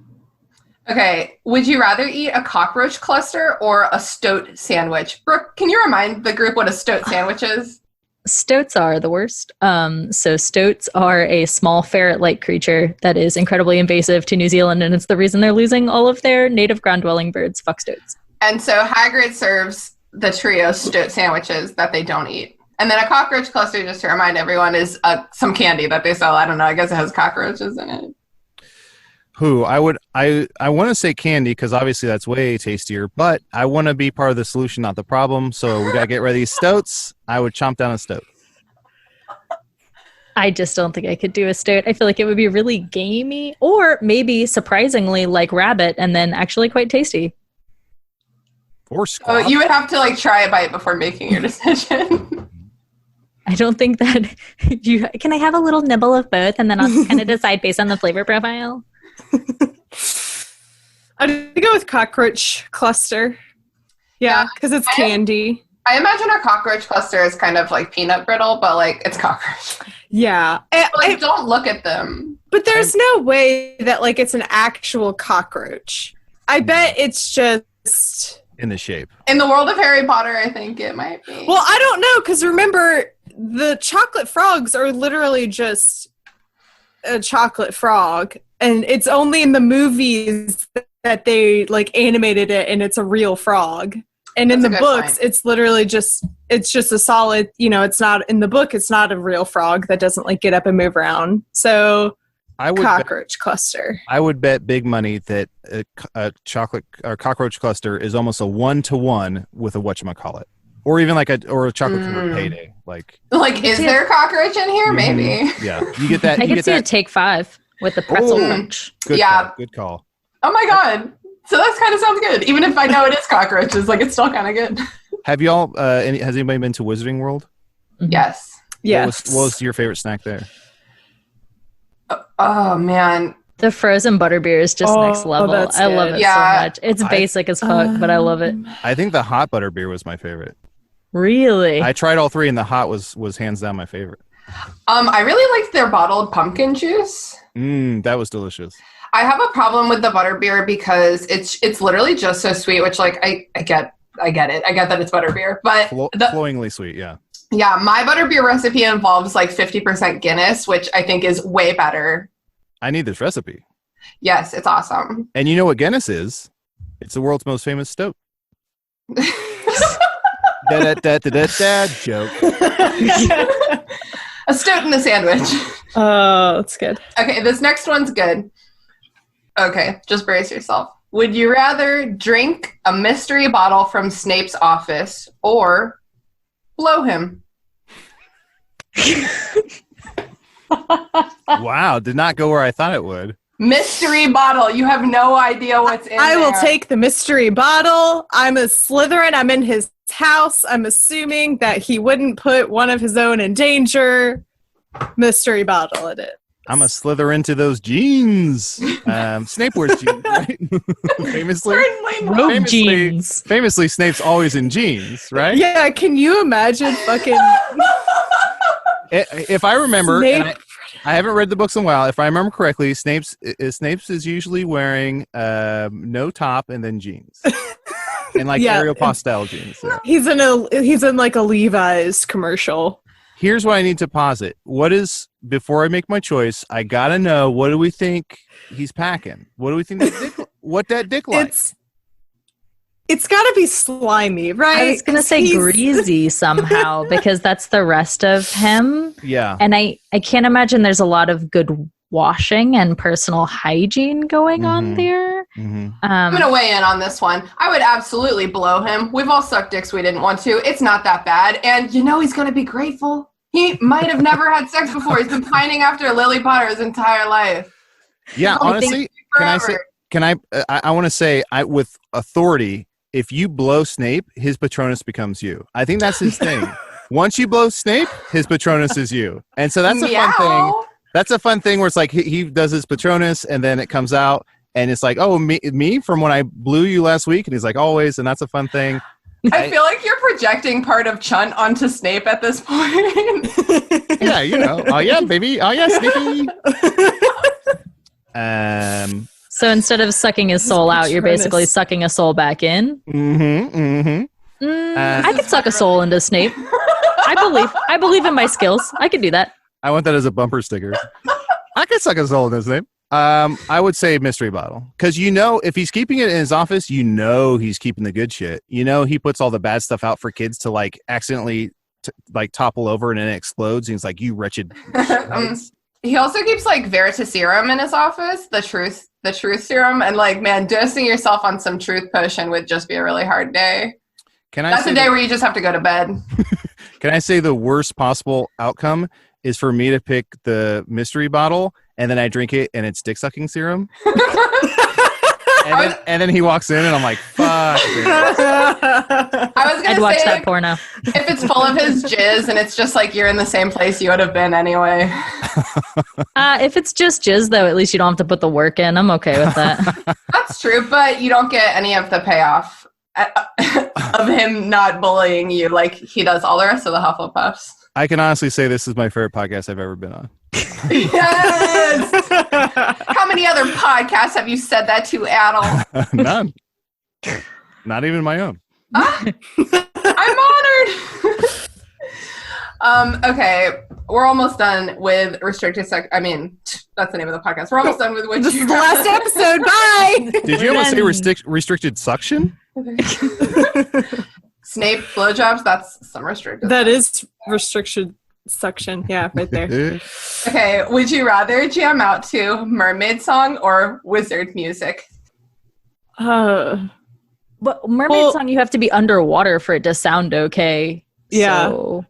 Okay, would you rather eat a cockroach cluster or a stoat sandwich? Brooke, can you remind the group what a stoat sandwich is? Stoats are the worst. So stoats are a small ferret-like creature that is incredibly invasive to New Zealand, and it's the reason they're losing all of their native ground-dwelling birds. Fuck stoats. And so Hagrid serves the trio stoat sandwiches that they don't eat. And then a cockroach cluster, just to remind everyone, is some candy that they sell. I don't know. I guess it has cockroaches in it. I want to say candy because obviously that's way tastier, but I want to be part of the solution, not the problem. So we got to get rid of these stoats. I would chomp down a stoat. I just don't think I could do a stoat. I feel like it would be really gamey, or maybe surprisingly like rabbit and then actually quite tasty. Or squab. Oh, you would have to like try a bite before making your decision. I don't think that you can. I have a little nibble of both, and then I'll kind of decide based on the flavor profile. I'd go with cockroach cluster. Yeah, because it's candy. I imagine a cockroach cluster is kind of like peanut brittle, but like it's cockroach. Yeah. Don't look at them. But there's no way that like it's an actual cockroach. I bet it's just in the shape. In the world of Harry Potter, I think it might be. Well, I don't know, because remember, the chocolate frogs are literally just a chocolate frog, and it's only in the movies that they like animated it and it's a real frog. And in the books, it's literally just a solid, it's not in the book. It's not a real frog that doesn't like get up and move around. So cockroach cluster. I would bet big money that a chocolate or cockroach cluster is almost a 1-to-1 with a whatchamacallit. Or even like a chocolate covered payday. Like is there a cockroach in here? Maybe. Yeah. You get that. I can see a take 5 with the pretzel crunch. Good call. Oh my God. So that kind of sounds good. Even if I know it is cockroaches, like it's still kind of good. Have y'all, has anybody been to Wizarding World? Yes. Yes. What was your favorite snack there? Oh man. The frozen butterbeer is just next level. I love it so much. It's basic as fuck, but I love it. I think the hot butterbeer was my favorite. Really? I tried all three, and the hot was hands down my favorite. I really liked their bottled pumpkin juice. That was delicious. I have a problem with the butterbeer because it's literally just so sweet, which like I get it. I get that it's butterbeer, but flowingly sweet, yeah. Yeah, my butterbeer recipe involves like 50% Guinness, which I think is way better. I need this recipe. Yes, it's awesome. And you know what Guinness is? It's the world's most famous stoat. Da joke. A stoat in the sandwich. Oh, that's good. Okay, this next one's good. Okay, just brace yourself. Would you rather drink a mystery bottle from Snape's office or blow him? Wow, did not go where I thought it would. Mystery bottle. You have no idea what's in I there. will take the mystery bottle. I'm a Slytherin. I'm in his house. I'm assuming that he wouldn't put one of his own in danger. Mystery bottle it is. I'm a slither into those jeans. Snape wears jeans, right? Jeans. Famously, Snape's always in jeans, right? Yeah, can you imagine fucking... If I remember, and I haven't read the books in a while. If I remember correctly, Snape's is usually wearing no top and then jeans, and like Ariel Postel jeans. Yeah. He's in like a Levi's commercial. Here's what I need to posit. Before I make my choice, I gotta know, what do we think he's packing? What do we think what that dick like? It's got to be slimy, right? I was going to say greasy somehow because that's the rest of him. Yeah. And I can't imagine there's a lot of good washing and personal hygiene going on there. I'm going to weigh in on this one. I would absolutely blow him. We've all sucked dicks we didn't want to. It's not that bad. And he's going to be grateful. He might have never had sex before. He's been pining after Lily Potter his entire life. Yeah, honestly, I want to say with authority, if you blow Snape, his Patronus becomes you. I think that's his thing. Once you blow Snape, his Patronus is you. And so that's a fun thing. That's a fun thing where it's like he does his Patronus and then it comes out and it's like, oh, me from when I blew you last week. And he's like, always. And that's a fun thing. I feel like you're projecting part of Chunt onto Snape at this point. Yeah, Oh, yeah, baby. Oh, yeah, Snape. So instead of sucking his soul out, you're basically sucking a soul back in. I could suck a soul into Snape. I believe in my skills. I can do that. I want that as a bumper sticker. I could suck a soul in his name. I would say mystery bottle, because if he's keeping it in his office, he's keeping the good shit. He puts all the bad stuff out for kids to like accidentally topple over and then it explodes. And he's like, "You wretched." He also keeps like Veritaserum in his office, the truth serum, and like, man, dosing yourself on some truth potion would just be a really hard day. That's a day where you just have to go to bed. Can I say the worst possible outcome is for me to pick the mystery bottle and then I drink it and it's dick sucking serum? and then he walks in and I'm like, fuck. I'd watch that porno. If it's full of his jizz and it's just like you're in the same place you would have been anyway. If it's just jizz, though, at least you don't have to put the work in. I'm okay with that. That's true, but you don't get any of the payoff of him not bullying you like he does all the rest of the Hufflepuffs. I can honestly say this is my favorite podcast I've ever been on. Yes! How many other podcasts have you said that to, Adal? None. Not even my own. I'm honored. Okay, we're almost done with restricted that's the name of the podcast. We're almost done with This is the last episode. Bye. Did you almost say restricted suction? Snape blowjobs, that's some restricted. That is restriction suction. Yeah, right there. Okay, would you rather jam out to mermaid song or wizard music? But mermaid song, you have to be underwater for it to sound okay. Yeah. So,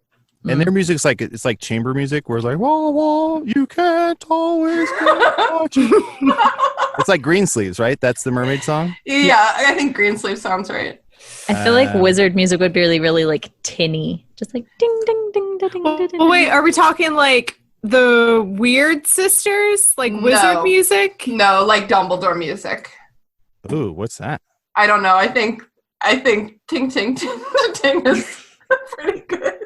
and their music's like, it's like chamber music where it's like, whoa, whoa, you can't always watch. It's like Greensleeves, right? That's the mermaid song? Yeah, I think Greensleeves sounds right. I feel like wizard music would be really, really like tinny. Just like ding, ding, ding, ding, ding, ding, ding. Wait, are we talking like the Weird Sisters? Like wizard music? No, like Dumbledore music. Ooh, what's that? I don't know. I think ting ting ting ting is pretty good.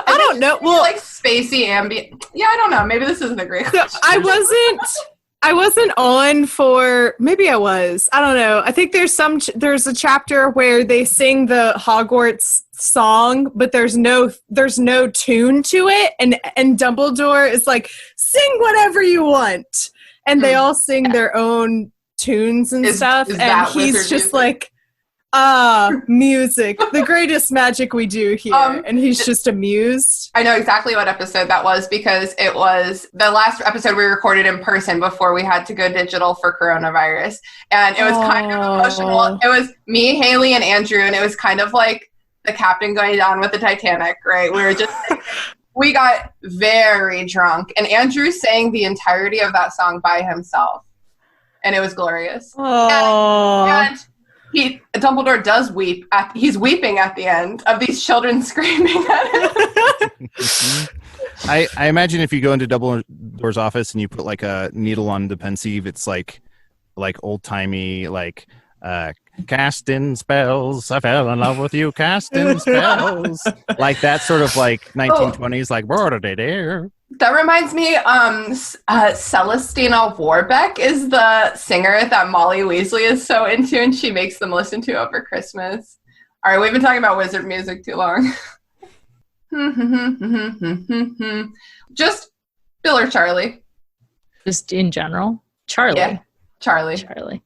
I don't know. Well, like spacey ambient. Yeah, I don't know. Maybe this isn't a great question. I wasn't on for, maybe I was. I don't know. I think there's a chapter where they sing the Hogwarts song, but there's no tune to it, and Dumbledore is like, sing whatever you want, and they all sing their own tunes and stuff, and he's just like, music, the greatest magic we do here, and he's just amused. I know exactly what episode that was, because it was the last episode we recorded in person before we had to go digital for coronavirus, and it was kind of emotional. It was me, Haley, and Andrew, and it was kind of like the captain going down with the Titanic, right? We were just we got very drunk, and Andrew sang the entirety of that song by himself, and it was glorious. And Dumbledore does weep. He's weeping at the end of these children screaming at him. I imagine if you go into Dumbledore's office and you put like a needle on the pensieve, it's like old timey, like casting spells. I fell in love with you, casting spells. Like that sort of like 1920s, like there. That reminds me, Celestina Warbeck is the singer that Molly Weasley is so into, and she makes them listen to over Christmas. All right, we've been talking about wizard music too long. Just Bill or Charlie? Just in general? Charlie. Yeah, Charlie. Charlie.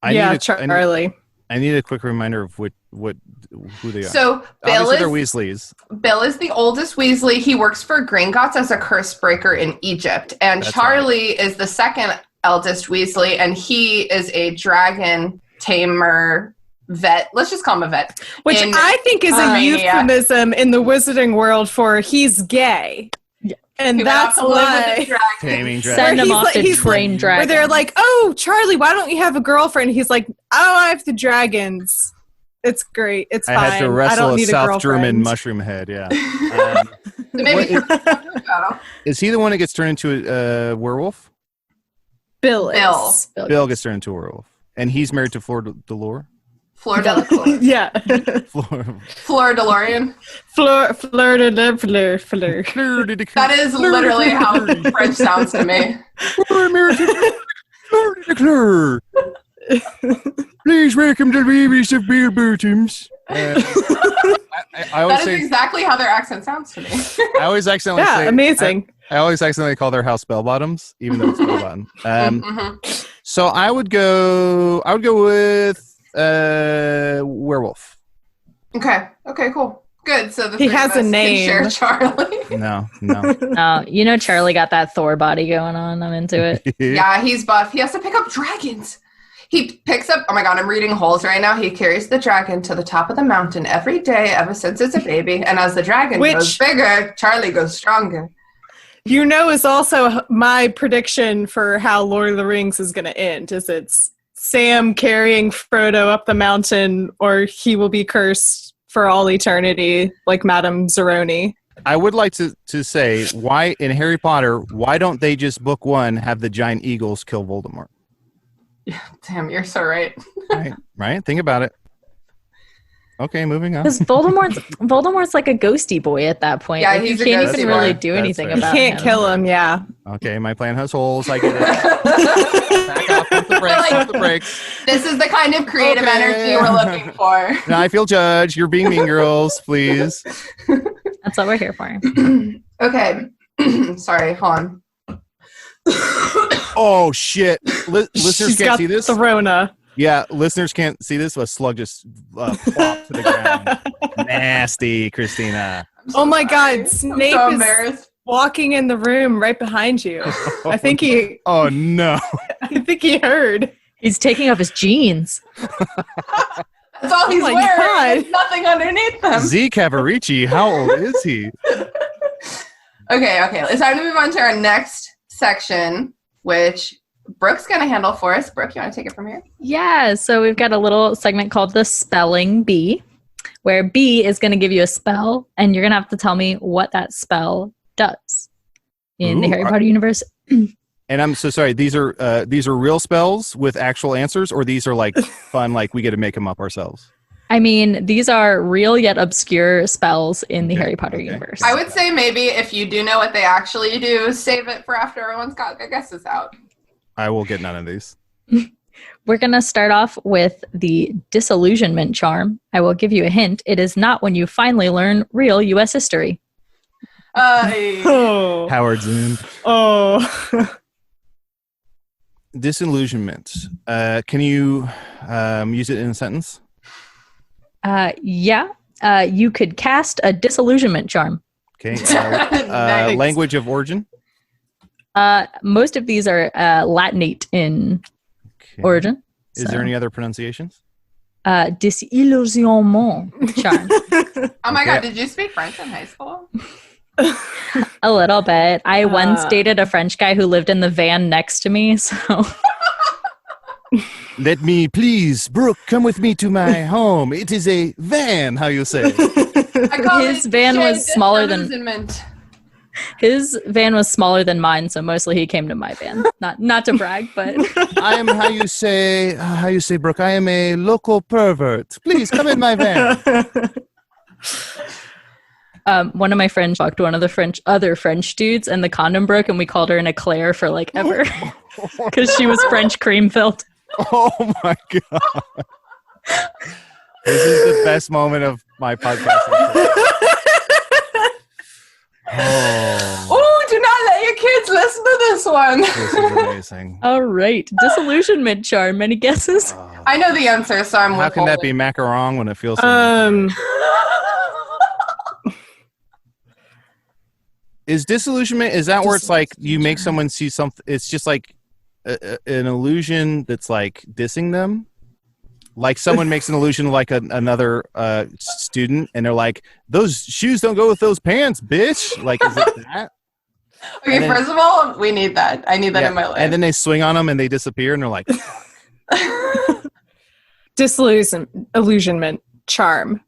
Charlie. I need a quick reminder of who they are. So they're Weasleys. Bill is the oldest Weasley. He works for Gringotts as a curse breaker in Egypt. And That's Charlie is the second eldest Weasley, and he is a dragon tamer vet. Let's just call him a vet. Which I think is a euphemism in the wizarding world for he's gay. And that's why taming send him off to train dragons. Where they're like, "Oh, Charlie, why don't you have a girlfriend?" He's like, I have the dragons. It's great. It's fine. I had to wrestle a South girlfriend. German mushroom head. Yeah. Is he the one that gets turned into a werewolf? Bill gets turned into a werewolf, and he's married to Fleur Delore. Fleur Delore. Yeah. Fleur DeLorean. Fleur. That is literally how French sounds to me. Fleur. Please welcome the babies of Beer Bottoms. I always That is say, exactly how their accent sounds to me. I always accidentally Yeah, say, amazing. I always accidentally call their house bell bottoms, even though it's bell bottom. So I would go with werewolf. Okay, cool. Good. So the He three has of a us can name. share Charlie. No. You know Charlie got that Thor body going on. I'm into it. Yeah, he's buff. He has to pick up dragons. He picks up, oh my god, I'm reading Holes right now. He carries the dragon to the top of the mountain every day ever since it's a baby. And as the dragon goes bigger, Charlie goes stronger. You know, is also my prediction for how Lord of the Rings is going to end. Is it's Sam carrying Frodo up the mountain, or he will be cursed for all eternity, like Madame Zeroni. I would like to say, why in Harry Potter, why don't they just book one have the giant eagles kill Voldemort? Yeah, damn, you're so right. Right? Think about it. Okay, moving on. Because Voldemort's like a ghosty boy at that point. Yeah, like, he's you a can't ghosty even boy. really do That's anything fair. about You can't him. kill him, yeah. Okay, my plan has holes. I get it. Back off, pump the brakes, pump the brakes. This is the kind of creative energy we're looking for. Now I feel judged. You're being mean girls, please. That's what we're here for. Okay. Sorry, hold on. Oh shit! Listeners She's can't got see this. the Rona. Yeah, listeners can't see this. A slug just plopped to the ground. Nasty, Christina. Oh my god, I'm Snape so is embarrassed. walking in the room right behind you. I think he heard. He's taking off his jeans. That's all he's my wearing. God. There's nothing underneath them. Z Cavarici, how old is he? Okay. It's time to move on to our next section, which Brooke's going to handle for us. Brooke, you want to take it from here? Yeah, so we've got a little segment called the Spelling Bee, where B is going to give you a spell, and you're going to have to tell me what that spell does in the Harry Potter universe. And I'm so sorry. These are real spells with actual answers, or these are like fun, like we get to make them up ourselves. I mean, these are real yet obscure spells in the Harry Potter universe. I would say maybe if you do know what they actually do, save it for after everyone's got their guesses out. I will get none of these. We're going to start off with the disillusionment charm. I will give you a hint. It is not when you finally learn real U.S. history. Oh. Howard Zinn. Oh. Disillusionment. Can you use it in a sentence? Yeah. You could cast a disillusionment charm. Okay. Nice. Language of origin. Most of these are Latinate in Okay. origin. Is there any other pronunciations? Disillusionment charm. Oh my Okay. god, did you speak French in high school? A little bit. I once dated a French guy who lived in the van next to me, so Let me please, Brooke, come with me to my home. It is a van, how you say. I call His it van J. was smaller than- disillusionment. his van was smaller than mine, so mostly he came to my van. Not to brag, but I am how you say, Brooke, I am a local pervert. Please come in my van. one of my friends fucked one of the other French dudes, and the condom broke, and we called her an eclair for like ever because she was French cream filled. Oh my god. This is the best moment of my podcast. Oh, Oh, do not let your kids listen to this one. this is amazing. All right, disillusionment charm. Any guesses? I know the answer, so I'm How can that be macaron when it feels so Is disillusionment, is that where it's like you make someone see something, it's just like an illusion that's like dissing them? Like someone makes an illusion like another student, and they're like, those shoes don't go with those pants, bitch. Like, is it that? Okay, then- first of all, we need that. I need that in my life. And then they swing on them and they disappear, and they're like, Disillusionment charm.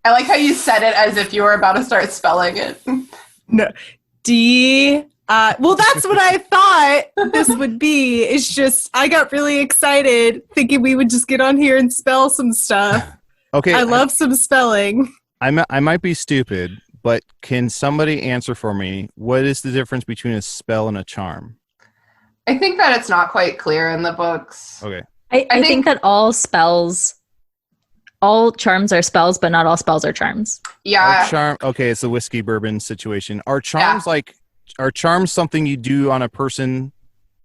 I like how you said it as if you were about to start spelling it. No. Well, that's what I thought this would be. It's just, I got really excited thinking we would just get on here and spell some stuff. okay, I love some spelling. I might be stupid, but can somebody answer for me? What is the difference between a spell and a charm? I think that it's not quite clear in the books. Okay. I think that all spells all charms are spells, but not all spells are charms. Yeah. Okay, it's a whiskey bourbon situation. Are charms are charms something you do on a person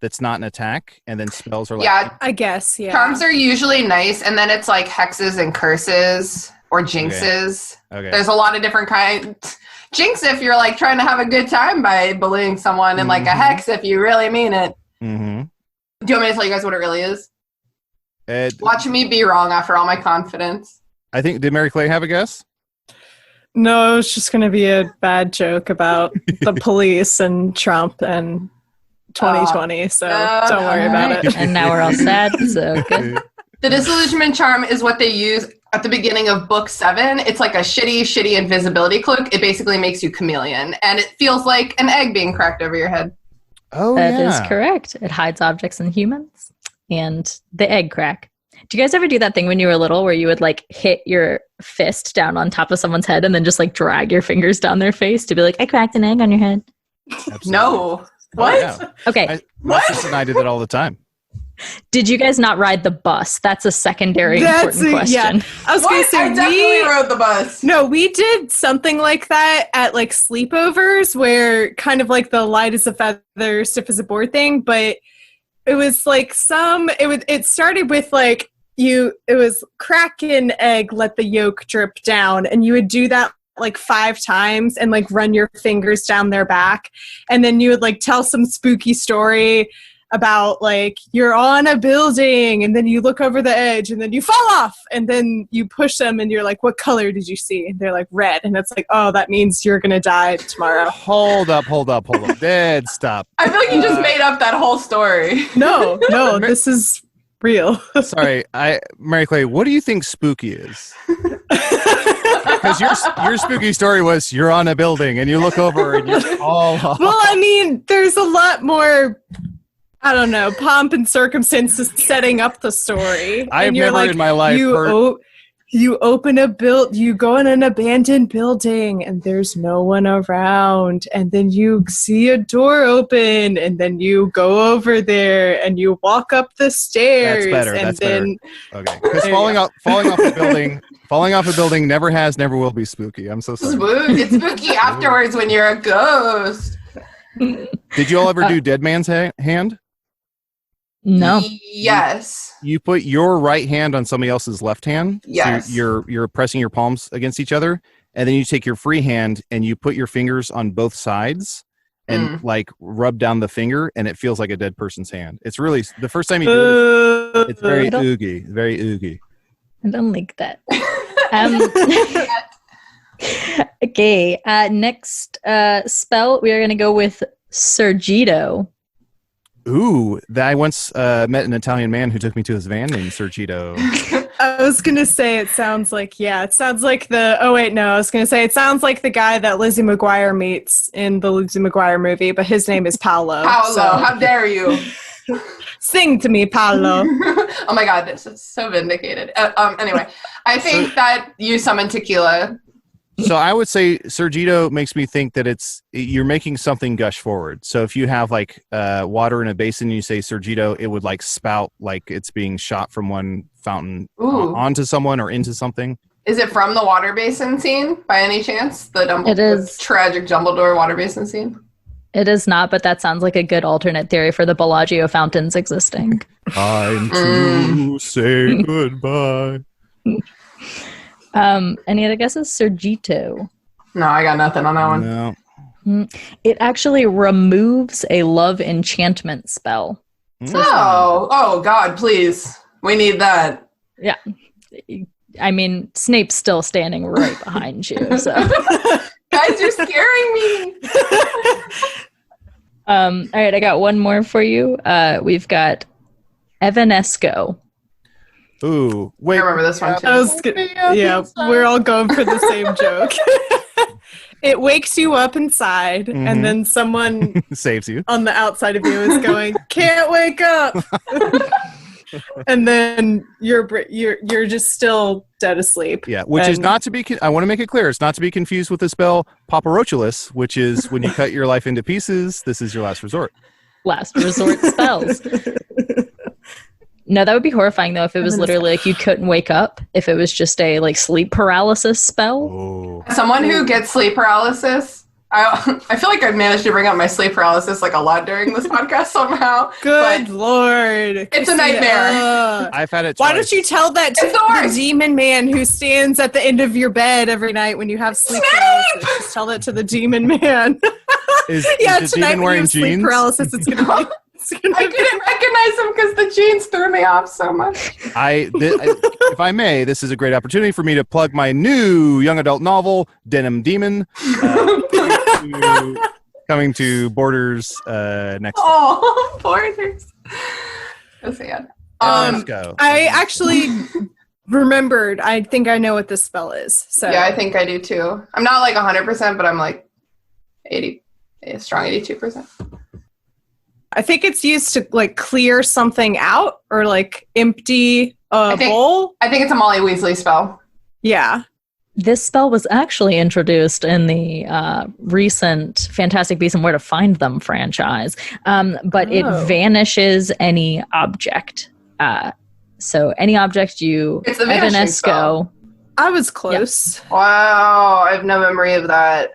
that's not an attack, and then spells are like... Yeah, I guess, yeah. Charms are usually nice, and then it's like hexes and curses or jinxes. Okay. There's a lot of different kinds. Jinx if you're like trying to have a good time by bullying someone, and like a hex if you really mean it. Mm-hmm. Do you want me to tell you guys what it really is? Watching me be wrong after all my confidence. I think, did Mary Clay have a guess? No, it's just going to be a bad joke about the police and Trump and 2020, so don't worry about it. And now we're all sad, so good. The disillusionment charm is what they use at the beginning of book 7. It's like a shitty invisibility cloak. It basically makes you chameleon, and it feels like an egg being cracked over your head. Oh, That is correct. It hides objects and humans, and the egg crack. Do you guys ever do that thing when you were little where you would like hit your fist down on top of someone's head and then just like drag your fingers down their face to be like, I cracked an egg on your head? Absolutely. No. What? Oh, yeah. Okay. My sister and I did it all the time. Did you guys not ride the bus? That's a secondary important question. Yeah. I was going to say, I definitely rode the bus. No, we did something like that at like sleepovers where kind of like the light as a feather, stiff as a board thing, but it was like it started with like it was crack an egg, let the yolk drip down, and you would do that like 5 times and like run your fingers down their back, and then you would like tell some spooky story about like you're on a building and then you look over the edge and then you fall off and then you push them and you're like, what color did you see? And they're like, red. And it's like, oh, that means you're gonna die tomorrow. Hold up. Dead stop. I feel like you just made up that whole story. No, this is real. Sorry, Mary Clay, what do you think spooky is? Because your spooky story was you're on a building and you look over and you're all off. Well, I mean, there's a lot more, I don't know, pomp and circumstances setting up the story. I've and you're never like, in my life heard... You you go in an abandoned building and there's no one around, and then you see a door open and then you go over there and you walk up the stairs. That's better. Okay, because falling off a building never will be spooky. I'm so sorry. It's spooky afterwards when you're a ghost. Did you all ever do Dead Man's Hand? No. Yes. You put your right hand on somebody else's left hand. Yes. So you're pressing your palms against each other, and then you take your free hand and you put your fingers on both sides and like rub down the finger, and it feels like a dead person's hand. It's really, the first time you do it, it's very oogie. Very oogie. I don't like that. Okay. Next spell, we are going to go with Sergito. Ooh, I once met an Italian man who took me to his van named Sergito. I was going to say it sounds like it sounds like the guy that Lizzie McGuire meets in the Lizzie McGuire movie, but his name is Paolo. How dare you? Sing to me, Paolo. Oh my god, this is so vindicated. Anyway, I think that you summon tequila. So I would say Sergito makes me think that you're making something gush forward. So if you have like water in a basin and you say Sergito, it would like spout like it's being shot from one fountain onto someone or into something. Is it from the water basin scene by any chance? It is. Tragic Dumbledore water basin scene? It is not, but that sounds like a good alternate theory for the Bellagio fountains existing. Time to say goodbye. Any other guesses? Sergito. No, I got nothing on that one. No. It actually removes a love enchantment spell. Oh God, please. We need that. Yeah. I mean, Snape's still standing right behind you. So, guys, you're scaring me. All right, I got one more for you. We've got Evanesco. Ooh, wait. I remember this one too. We're all going for the same joke. It wakes you up inside, and then someone saves you on the outside of you is going, "Can't wake up," and then you're just still dead asleep. Yeah, which is not to be. I want to make it clear: it's not to be confused with the spell Paparochulus, which is when you cut your life into pieces. This is your last resort. Last resort spells. No, that would be horrifying though if it was literally like you couldn't wake up. If it was just a like sleep paralysis spell. Oh. Someone who gets sleep paralysis. I feel like I've managed to bring up my sleep paralysis like a lot during this podcast somehow. Good Lord. It's Christina, a nightmare. I've had it Why twice. don't you tell that to the demon man who stands at the end of your bed every night when you have sleep paralysis? Just tell that to the demon man. Is the tonight demon when you wearing have sleep jeans? paralysis, it's gonna be. I didn't recognize him because the jeans threw me off so much. If I may, this is a great opportunity for me to plug my new young adult novel, Denim Demon, coming to Borders next. Oh, Borders! So sad. Let's go. I actually remembered. I think I know what this spell is. So Yeah, I think I do too. I'm not like 100%, but I'm like 80, strong 82%. I think it's used to like clear something out or like empty a bowl. I think it's a Molly Weasley spell. Yeah. This spell was actually introduced in the recent Fantastic Beasts and Where to Find Them franchise, but it vanishes any object. So any object you It's the vanishing spell. I was close. Yeah. Wow, I have no memory of that.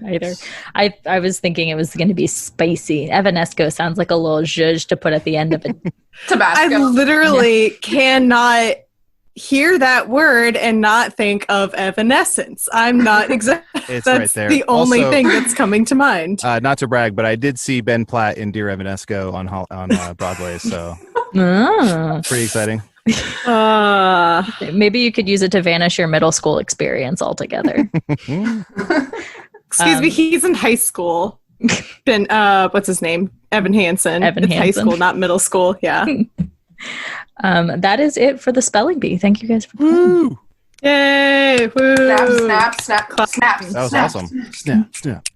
Either. I was thinking it was going to be spicy. Evanesco sounds like a little zhuzh to put at the end of it. Tabasco. I literally cannot hear that word and not think of evanescence. I'm not exactly. It's That's right there. the only Also, thing that's coming to mind. Not to brag, but I did see Ben Platt in Dear Evanesco on Broadway, so pretty exciting. Maybe you could use it to vanish your middle school experience altogether. Excuse me, he's in high school. Ben, what's his name? Evan Hansen. It's Hansen. high school, not middle school. Yeah. That is it for the spelling bee. Thank you guys for playing. Woo! Yay! Woo! Snap, snap, snap. That was awesome. Snap, snap.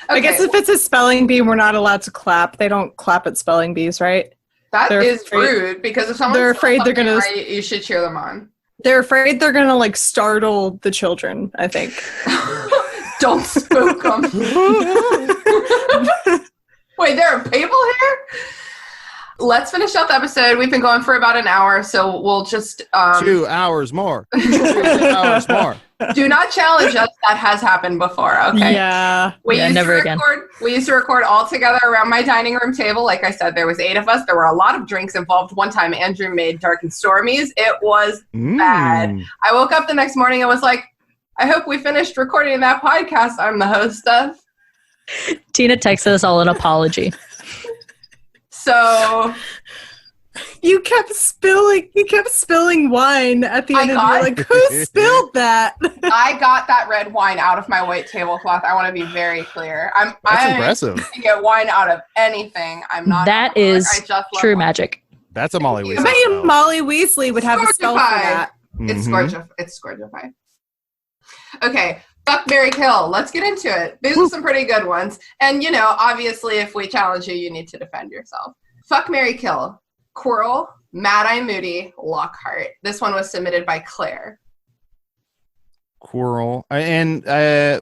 I guess if it's a spelling bee, we're not allowed to clap. They don't clap at spelling bees, right? That They're is afraid- rude because if someone's they're afraid they're gonna- right, you should cheer them on. They're afraid they're gonna like startle the children, I think. Don't spook them. Wait, there are people here? Let's finish out the episode. We've been going for about an hour, so we'll just 2 hours more. 2 hours more. do not challenge us. That has happened before. Okay. Yeah. Never again. We used to record all together around my dining room table. Like I said, there was 8 of us. There were a lot of drinks involved. One time, Andrew made Dark and Stormies. It was bad. I woke up the next morning and was like, I hope we finished recording that podcast I'm the host of. Tina texted us all an apology. So You kept spilling wine at the end, and you're like, "Who spilled that?" I got that red wine out of my white tablecloth. I want to be very clear. That's impressive. To get wine out of anything. I'm not. That alcoholic. is I just love true wine. magic. That's a Molly Weasley. I bet you spell. Molly Weasley would have a spell for Scorchify. that. It's Mhm. Scorchify. It's Scorchify. Okay, fuck, marry, kill. Let's get into it. These are some pretty good ones. And, you know, obviously, if we challenge you, you need to defend yourself. Fuck, marry, kill. Quirrell, Mad-Eye Moody, Lockhart. This one was submitted by Claire. Quirrell. And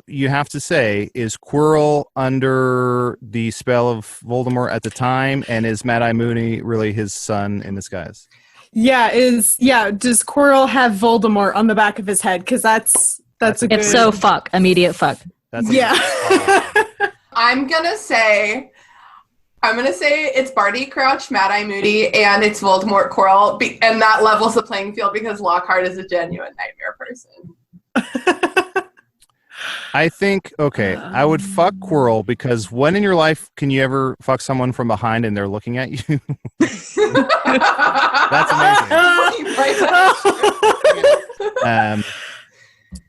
you have to say, is Quirrell under the spell of Voldemort at the time? And is Mad-Eye Moody really his son in disguise? Does Quirrell have Voldemort on the back of his head? Because that's a good... If so, fuck. Immediate fuck. That's I'm gonna say it's Barty Crouch, Mad-Eye Moody, and it's Voldemort Quirrell, and that levels the playing field because Lockhart is a genuine nightmare person. I think, okay, I would fuck Quirrell because when in your life can you ever fuck someone from behind and they're looking at you? That's amazing.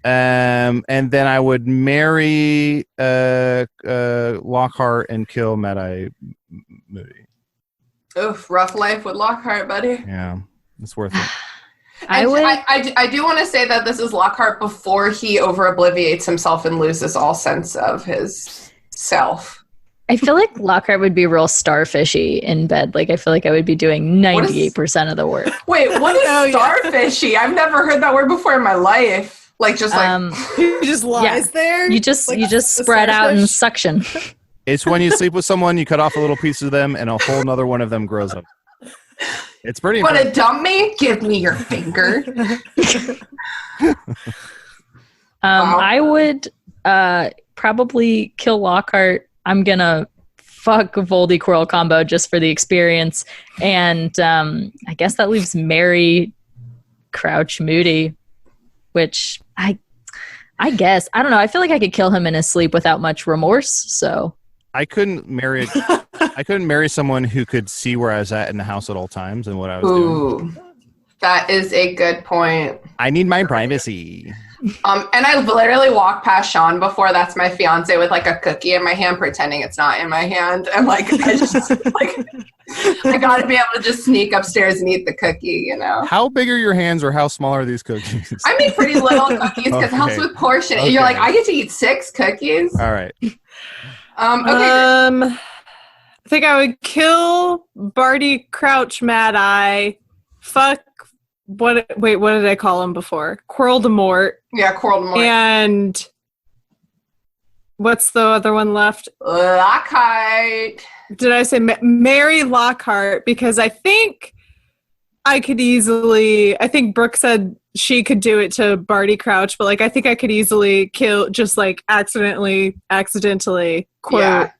And then I would marry Lockhart and kill Mad-Eye Moody. Oof, rough life with Lockhart, buddy. Yeah, it's worth it. I do want to say that this is Lockhart before he over-obliviates himself and loses all sense of his self. I feel like Lockhart would be real starfishy in bed. Like, I feel like I would be doing 98% of the work. Wait, what is starfishy? I've never heard that word before in my life. Like, just like... he just lies there? You just spread out and suction. It's when you sleep with someone, you cut off a little piece of them, and a whole nother one of them grows up. It's pretty. Want to dump me? Give me your finger. Wow. I would probably kill Lockhart. I'm gonna fuck Voldy Quirrell combo just for the experience, and I guess that leaves Mary Crouch Moody, which I guess I don't know. I feel like I could kill him in his sleep without much remorse. So I couldn't marry someone who could see where I was at in the house at all times and what I was doing. That is a good point. I need my privacy. And I literally walked past Sean before, that's my fiance, with like a cookie in my hand, pretending it's not in my hand. And like, I just like, I got to be able to just sneak upstairs and eat the cookie, you know? How big are your hands, or how small are these cookies? I make pretty little cookies because it helps with portion. Okay. You're like, I get to eat 6 cookies. All right. Okay. I think I would kill Barty Crouch Mad Eye. Fuck. What did I call him before? Quirrell-de-Mort. Yeah, Quirrell-de-Mort. And what's the other one left? Lockhart. Did I say Mary Lockhart? Because I think I think Brooke said she could do it to Barty Crouch, but like I think I could easily kill, just like accidentally quote,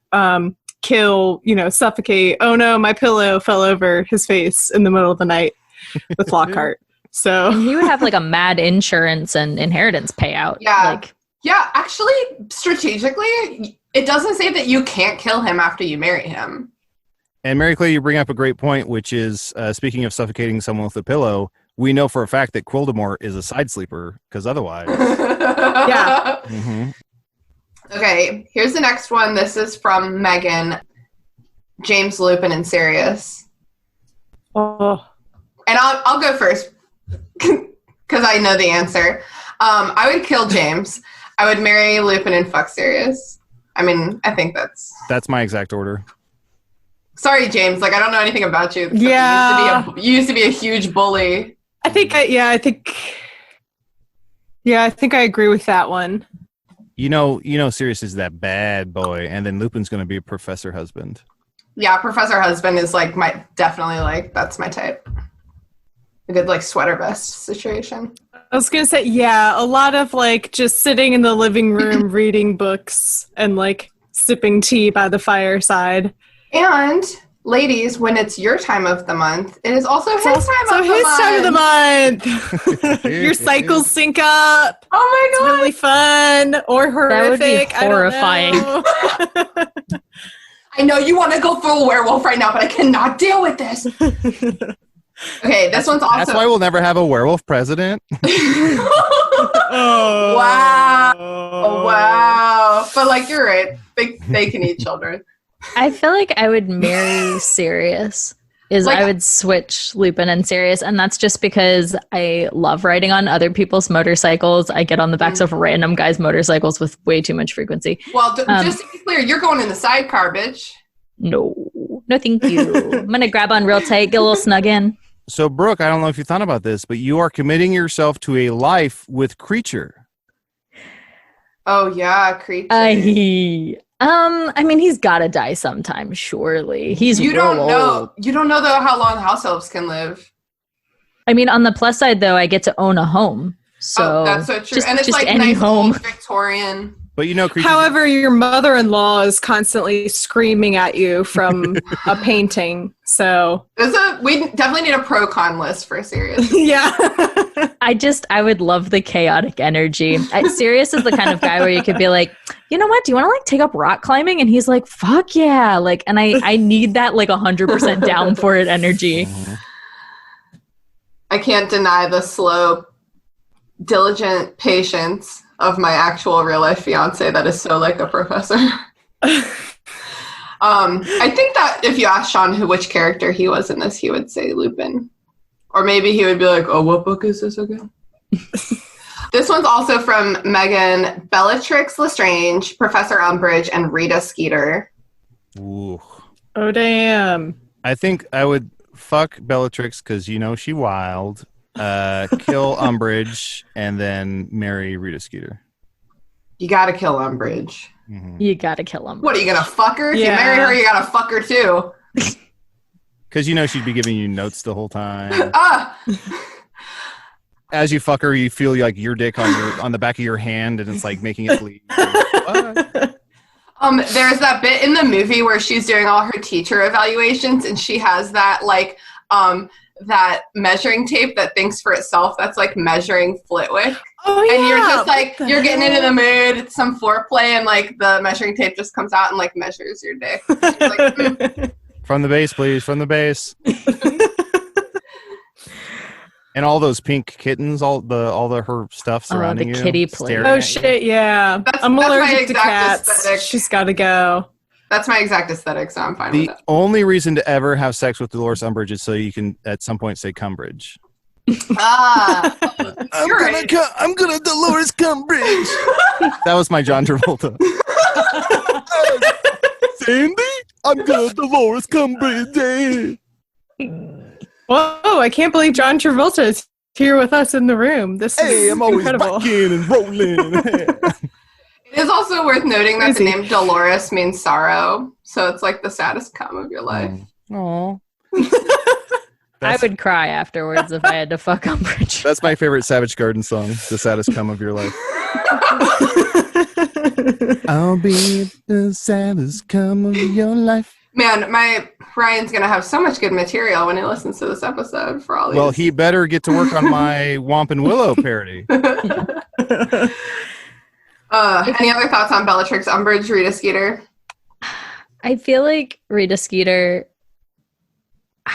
kill, suffocate. Oh no, my pillow fell over his face in the middle of the night. With Lockhart. So he would have like a mad insurance and inheritance payout. Yeah. Yeah, actually, strategically, it doesn't say that you can't kill him after you marry him. And Mary Clay, you bring up a great point, which is, speaking of suffocating someone with a pillow, we know for a fact that Quirrell-de-Mort is a side sleeper, because otherwise... Yeah. Mm-hmm. Okay, here's the next one. This is from Megan. James, Lupin, and Sirius. Oh... And I'll go first because I know the answer. I would kill James. I would marry Lupin and fuck Sirius. I mean, I think that's my exact order. Sorry, James. Like, I don't know anything about you. Yeah. You used to be a huge bully. I think I agree with that one. Sirius is that bad boy, and then Lupin's going to be a professor husband. Yeah, professor husband is like that's my type. A good like sweater vest situation. I was gonna say, yeah, a lot of like just sitting in the living room reading books and like sipping tea by the fireside. And ladies, when it's your time of the month, it is also his time of the month. Your cycles sync up. Oh my god, it's really fun or horrific. That would be horrifying. I know you want to go for a werewolf right now, but I cannot deal with this. Okay, this one's also... That's why we'll never have a werewolf president. Oh, wow. Oh, wow. But, like, you're right. They can eat children. I feel like I would marry Sirius. I would switch Lupin and Sirius, and that's just because I love riding on other people's motorcycles. I get on the backs of random guys' motorcycles with way too much frequency. Well, just to be clear, you're going in the sidecar, bitch. No, thank you. I'm going to grab on real tight, get a little snug in. So, Brooke, I don't know if you thought about this, but you are committing yourself to a life with Creature. Oh, yeah, Creature. I mean, he's got to die sometime, surely. You don't know, though, how long house elves can live. I mean, on the plus side, though, I get to own a home. So that's so true. And it's like any nice home. old Victorian. But Creature... However, your mother-in-law is constantly screaming at you from a painting. So we definitely need a pro-con list for Sirius. Yeah. I would love the chaotic energy. Sirius is the kind of guy where you could be like, you know what? Do you want to like take up rock climbing? And he's like, fuck yeah. Like, and I need that like 100% down for it energy. I can't deny the slow, diligent patience of my actual real life fiance that is so like a professor. I think that if you ask Sean which character he was in this, he would say Lupin. Or maybe he would be like, oh, what book is this again? This one's also from Megan. Bellatrix Lestrange, Professor Umbridge, and Rita Skeeter. Ooh. Oh, damn. I think I would fuck Bellatrix because, she wild. Kill Umbridge, and then marry Rita Skeeter. You gotta kill Umbridge. Mm-hmm. You gotta kill Umbridge. What, are you gonna fuck her? If you marry her, you gotta fuck her too. Because she'd be giving you notes the whole time. As you fuck her, you feel like your dick on the back of your hand, and it's like making it bleed. There's that bit in the movie where she's doing all her teacher evaluations, and she has that that measuring tape that thinks for itself. That's like measuring Flitwick. Oh yeah. And you're just like you're getting into the mood, some foreplay, and like the measuring tape just comes out and like measures your dick. Like, From the base, please. From the base. And all those pink kittens, all the her stuff surrounding the kitty you. play. Oh shit, yeah. I'm allergic to cats. Aesthetic. She's got to go. That's my exact aesthetic, so I'm fine with The it. only reason to ever have sex with Dolores Umbridge is so you can at some point say Cumbridge. I'm gonna Dolores Cumbridge. That was my John Travolta. Sandy, I'm gonna Dolores Cumbridge. Whoa, I can't believe John Travolta is here with us in the room. This is I'm always incredible. rocking and rolling. It is also worth noting that the name Dolores means sorrow, so it's like the saddest come of your life. Aww. I would cry afterwards if I had to fuck Umbridge. That's my favorite Savage Garden song, The Saddest Come of Your Life. I'll be the saddest come of your life. Man, Ryan's gonna have so much good material when he listens to this episode for all these. Well, he better get to work on my Womp and Willow parody. Any other thoughts on Bellatrix Umbridge, Rita Skeeter? I feel like Rita Skeeter.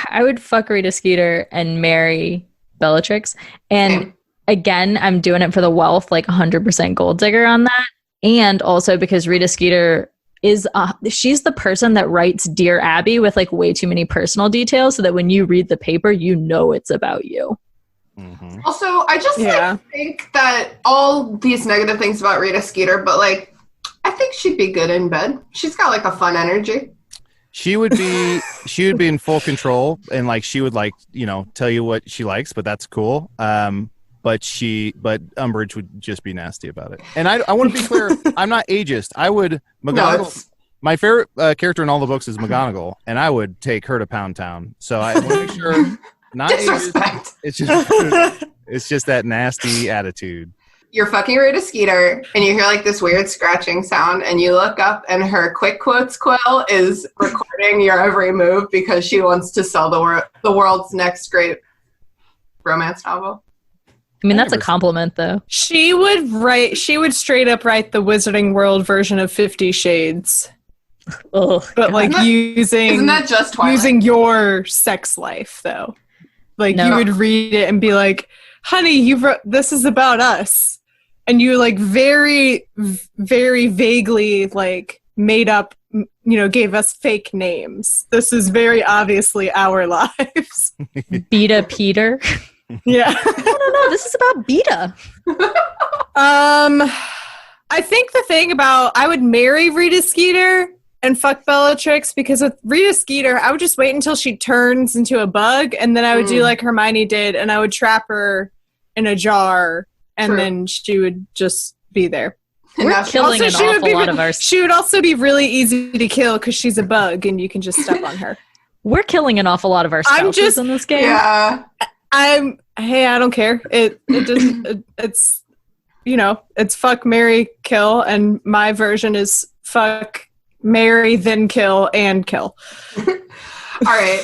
I would fuck Rita Skeeter and marry Bellatrix. And again, I'm doing it for the wealth, like 100% gold digger on that. And also because Rita Skeeter is she's the person that writes Dear Abby with like way too many personal details, so that when you read the paper, you know it's about you. Mm-hmm. Also, I just think that all these negative things about Rita Skeeter, but like I think she'd be good in bed. She's got like a fun energy. She would be in full control, and like she would like, tell you what she likes, but that's cool. But Umbridge would just be nasty about it. And I want to be clear, I'm not ageist. I would McGonagall. My favorite character in all the books is McGonagall, and I would take her to Pound Town. So I want to make sure, not ageist. It's just that nasty attitude. You're fucking Rita Skeeter, and you hear like this weird scratching sound, and you look up, and her quick quotes quill is recording your every move because she wants to sell the world's next great romance novel. I mean, that's a compliment, though. She would straight up write the Wizarding World version of 50 Shades. Ugh, but like isn't that just Twilight? Using your sex life, though. Like you would read it and be like, honey, this is about us. And you like very, very vaguely like made up, gave us fake names. This is very obviously our lives. Beta Peter. Yeah. No. This is about Beta. I think the thing about I would marry Rita Skeeter and fuck Bellatrix, because with Rita Skeeter, I would just wait until she turns into a bug, and then I would do like Hermione did, and I would trap her in a jar, and then she would just be there. We're killing an awful lot of our... She would also be really easy to kill because she's a bug, and you can just step on her. We're killing an awful lot of our spouses in this game. Yeah. I don't care. It's it's fuck, marry, kill, and my version is fuck, marry, then kill, and kill. All right.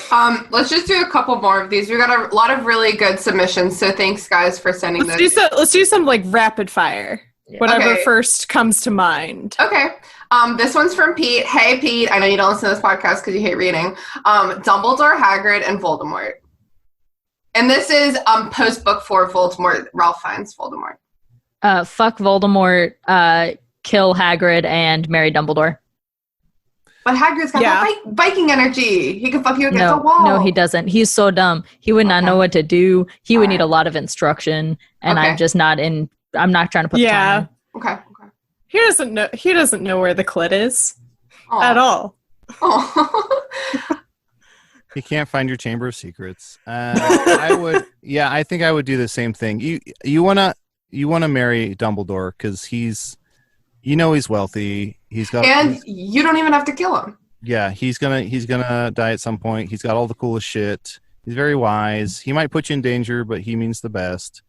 Let's just do a couple more of these. We got a lot of really good submissions, so thanks guys for sending those. Let's do some like rapid fire. Whatever first comes to mind. Okay. This one's from Pete. Hey Pete, I know you don't listen to this podcast because you hate reading. Dumbledore, Hagrid, and Voldemort. And this is post book 4 Voldemort. Ralph Fiennes Voldemort. Fuck Voldemort, kill Hagrid, and marry Dumbledore. But Hagrid's got that Viking energy. He can fuck you against the wall. No, he doesn't. He's so dumb. He would not know what to do. He would need a lot of instruction, and I'm just not in. I'm not trying to put time in. Okay. He doesn't know where the clit is at all. You can't find your Chamber of Secrets. I think I would do the same thing. You wanna marry Dumbledore because he's wealthy. You don't even have to kill him. Yeah, he's gonna die at some point. He's got all the coolest shit. He's very wise. He might put you in danger, but he means the best.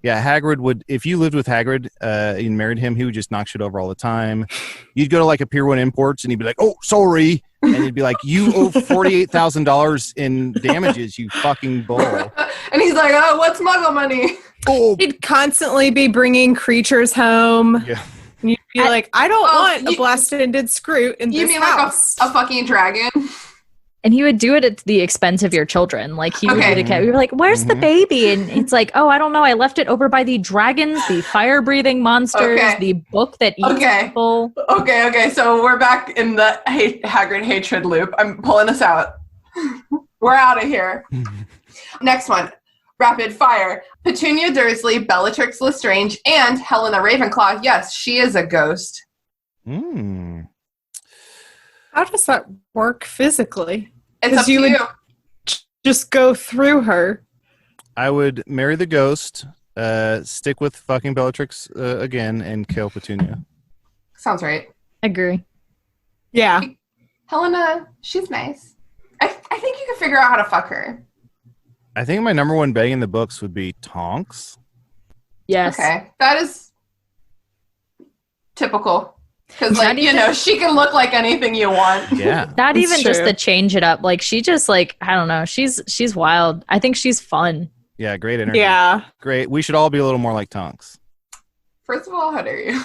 Yeah, Hagrid would, if you lived with Hagrid and married him, he would just knock shit over all the time. You'd go to like a Pier 1 Imports and he'd be like, oh, sorry. And he'd be like, you owe $48,000 in damages, you fucking bull. And he's like, oh, what's muggle money? Oh. He'd constantly be bringing creatures home. Yeah. And you'd be like, I don't want a blasted Scroot in this house. Like a fucking dragon? And he would do it at the expense of your children. Like he would do the cat. We were like, where's the baby? And it's like, oh, I don't know. I left it over by the dragons, the fire-breathing monsters, the book that eats people. Okay. So we're back in the Hagrid hatred loop. I'm pulling us out. We're out of here. Next one. Rapid fire. Petunia Dursley, Bellatrix Lestrange, and Helena Ravenclaw. Yes, she is a ghost. How does that work physically? It's up to you. Just go through her. I would marry the ghost, stick with fucking Bellatrix again, and kill Petunia. Sounds right. Agree. Yeah. Helena, she's nice. I think you can figure out how to fuck her. I think my number one bang in the books would be Tonks. Yes. Okay. That is typical. Because, like, she can look like anything you want. Yeah. Not even true. just to change it up. Like, she just, like, I don't know. She's wild. I think she's fun. Yeah, great energy. Yeah. Great. We should all be a little more like Tonks. First of all, how dare you?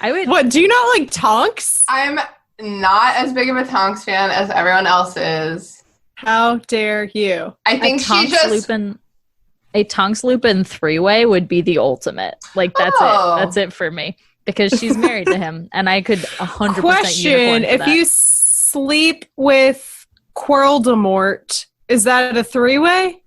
I would. What, do you not like Tonks? I'm not as big of a Tonks fan as everyone else is. How dare you? I think she just... A Tonks Lupin three-way would be the ultimate. Like, that's it. That's it for me. Because she's married to him, and I could 100% Question, if you sleep with Quirrell-de-Mort, is that a three-way?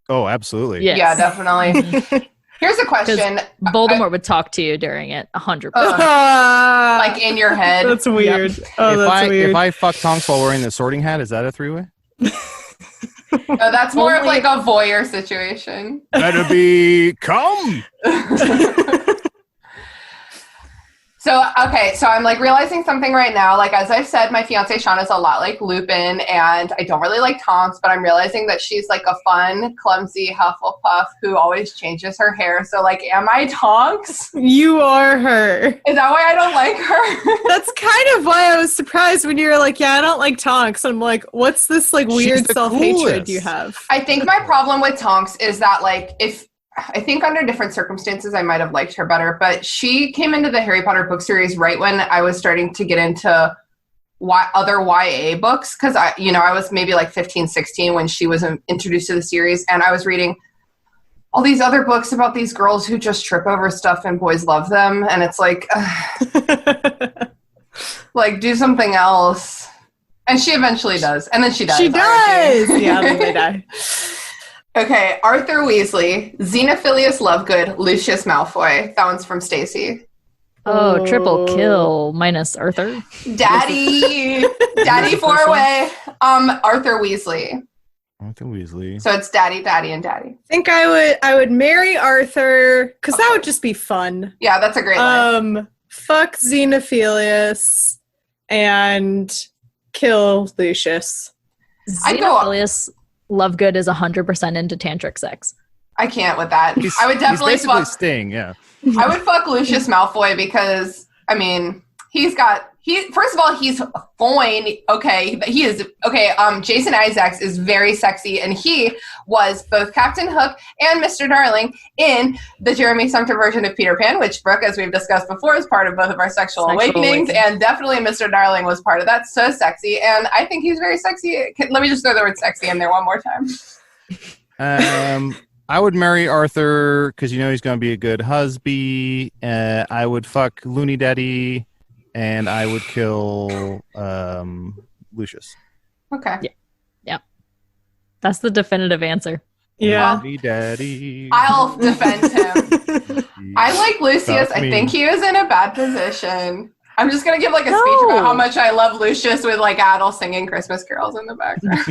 Oh, absolutely. Yes. Yeah, definitely. Here's a question. Voldemort would talk to you during it, 100%. Like in your head. That's weird. Yep. That's weird. If I fuck Tonks while wearing the sorting hat, is that a three-way? No, that's more of like a voyeur situation. Better be come. So I'm like realizing something right now. Like, as I've said, my fiance Sean is a lot like Lupin, and I don't really like Tonks, but I'm realizing that she's like a fun, clumsy Hufflepuff who always changes her hair. So, like, am I Tonks? You are her. Is that why I don't like her? That's kind of why I was surprised when you were like, yeah, I don't like Tonks. I'm like, what's this like weird self-hatred you have? I think my problem with Tonks is that, like, I think under different circumstances I might have liked her better, but she came into the Harry Potter book series right when I was starting to get into other YA books, because I was maybe like 15, 16 when she was introduced to the series, and I was reading all these other books about these girls who just trip over stuff and boys love them, and it's like, like, do something else. And she eventually does, and then she dies. She does! Yeah, then they die. Okay, Arthur Weasley, Xenophilius Lovegood, Lucius Malfoy. That one's from Stacy. Oh, triple kill minus Arthur. Daddy four-way. Arthur Weasley. Arthur Weasley. So it's Daddy, and Daddy. I think I would marry Arthur, because that would just be fun. Yeah, that's a great line. Fuck Xenophilius and kill Lucius. Xenophilius Lovegood is 100% into tantric sex. I can't with that. I would definitely fuck Sting, yeah. I would fuck Lucius Malfoy because, I mean, first of all, he's fine. Okay, he is okay. Jason Isaacs is very sexy, and he was both Captain Hook and Mr. Darling in the Jeremy Sumter version of Peter Pan, which Brooke, as we've discussed before, is part of both of our sexual awakenings, and definitely Mr. Darling was part of that. So sexy, and I think he's very sexy. Let me just throw the word "sexy" in there one more time. I would marry Arthur because he's going to be a good husband. I would fuck Looney Daddy. And I would kill Lucius. Okay. Yeah. That's the definitive answer. Yeah. Daddy. I'll defend him. I like Lucius. I think he was in a bad position. I'm just going to give like a speech about how much I love Lucius with like Adal singing Christmas carols in the background.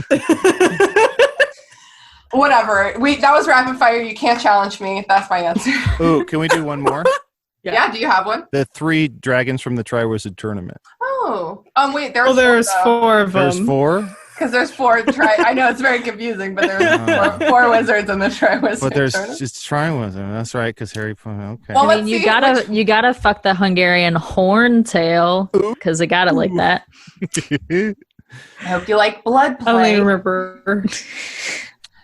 Whatever. That was rapid fire. You can't challenge me. That's my answer. Ooh, can we do one more? Yeah, do you have one? The 3 dragons from the Triwizard Tournament. Oh, Oh. Wait, There's four of them. There's 4? Because there's 4 I know it's very confusing, but there's 4 wizards in the Triwizard. But there's just Triwizard. That's right, because Harry Potter. Okay. Well, I mean, you gotta fuck the Hungarian horntail because they got it like that. I hope you like blood play. I only remember.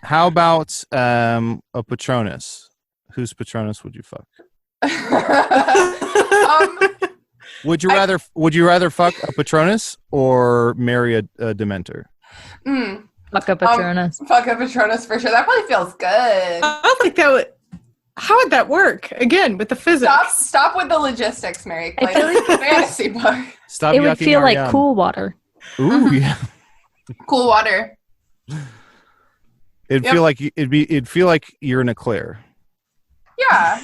How about a Patronus? Whose Patronus would you fuck? Would you rather fuck a Patronus or marry a Dementor? Fuck a Patronus. Fuck a Patronus for sure. That probably feels good. I don't think that would. How would that work? Again, with the physics. Stop with the logistics, Mary Clay. I feel like It's a fantasy book. Stop. It would feel like Marianne. cool water. Ooh, yeah. Cool water. It'd feel like you're in a Claire. Yeah.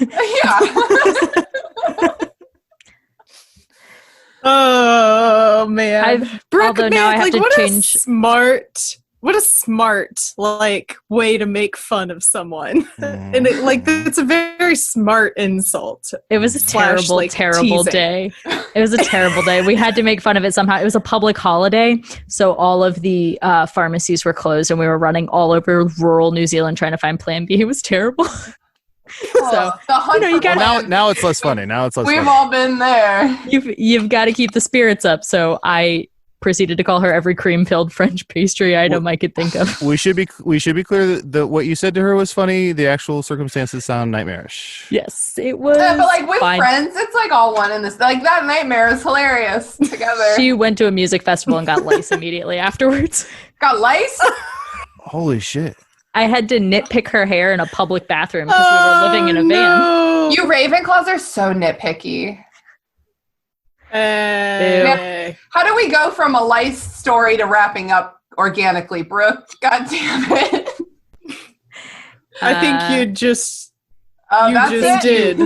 Oh man, Brooke, although now I have to change. What a smart like way to make fun of someone, and it's a very smart insult. It was a terrible teasing. day. It was a terrible day. We had to make fun of it somehow. It was a public holiday, so all of the pharmacies were closed, and we were running all over rural New Zealand trying to find Plan B. It was terrible. So you got now it's less funny. We've all been there. You've got to keep the spirits up. So I proceeded to call her every cream-filled French pastry item I could think of. We should be clear that what you said to her was funny. The actual circumstances sound nightmarish. Yes, it was. But like with fine. friends, it's like all one in this. Like that nightmare is hilarious together. She went to a music festival and got lice immediately afterwards. Got lice? Holy shit. I had to nitpick her hair in a public bathroom because we were living in a van. You Ravenclaws are so nitpicky. Hey. How do we go from a lice story to wrapping up organically, Brooke? God damn it. I think you just did.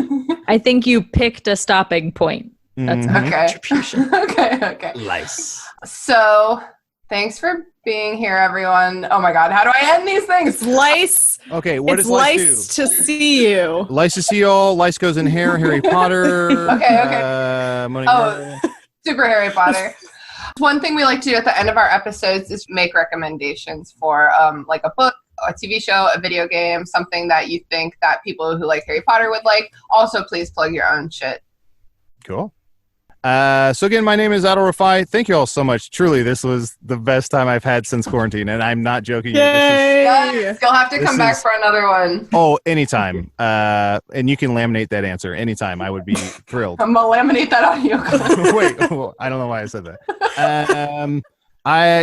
I think you picked a stopping point. That's my contribution. Okay. Lice. So, thanks for being here, everyone. Oh my God, how do I end these things? It's lice. Okay, what it's does lice do? lice to see you. Lice to see y'all. Lice goes in hair. Harry Potter. Okay. Super Harry Potter. One thing we like to do at the end of our episodes is make recommendations for like a book, a TV show, a video game, something that you think that people who like Harry Potter would like. Also, please plug your own shit. Cool. So again, my name is Adal Rifai. Thank you all so much. Truly, this was the best time I've had since quarantine, and I'm not joking. Yay! You'll have to come back for another one. Oh, anytime. And you can laminate that answer anytime. I would be thrilled. I'm gonna laminate that audio. Wait, I don't know why I said that.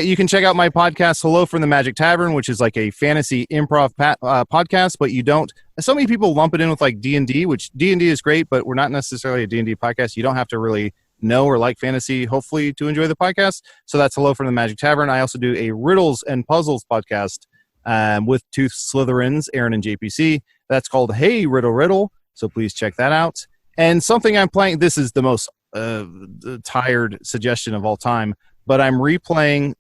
You can check out my podcast, Hello from the Magic Tavern, which is like a fantasy improv podcast, but you don't. So many people lump it in with like D&D, which D&D is great, but we're not necessarily a D&D podcast. You don't have to really know or like fantasy, hopefully, to enjoy the podcast. So that's Hello from the Magic Tavern. I also do a Riddles and Puzzles podcast with two Slytherins, Aaron and JPC. That's called Hey Riddle. So please check that out. And something I'm playing, this is the most tired suggestion of all time, but I'm replaying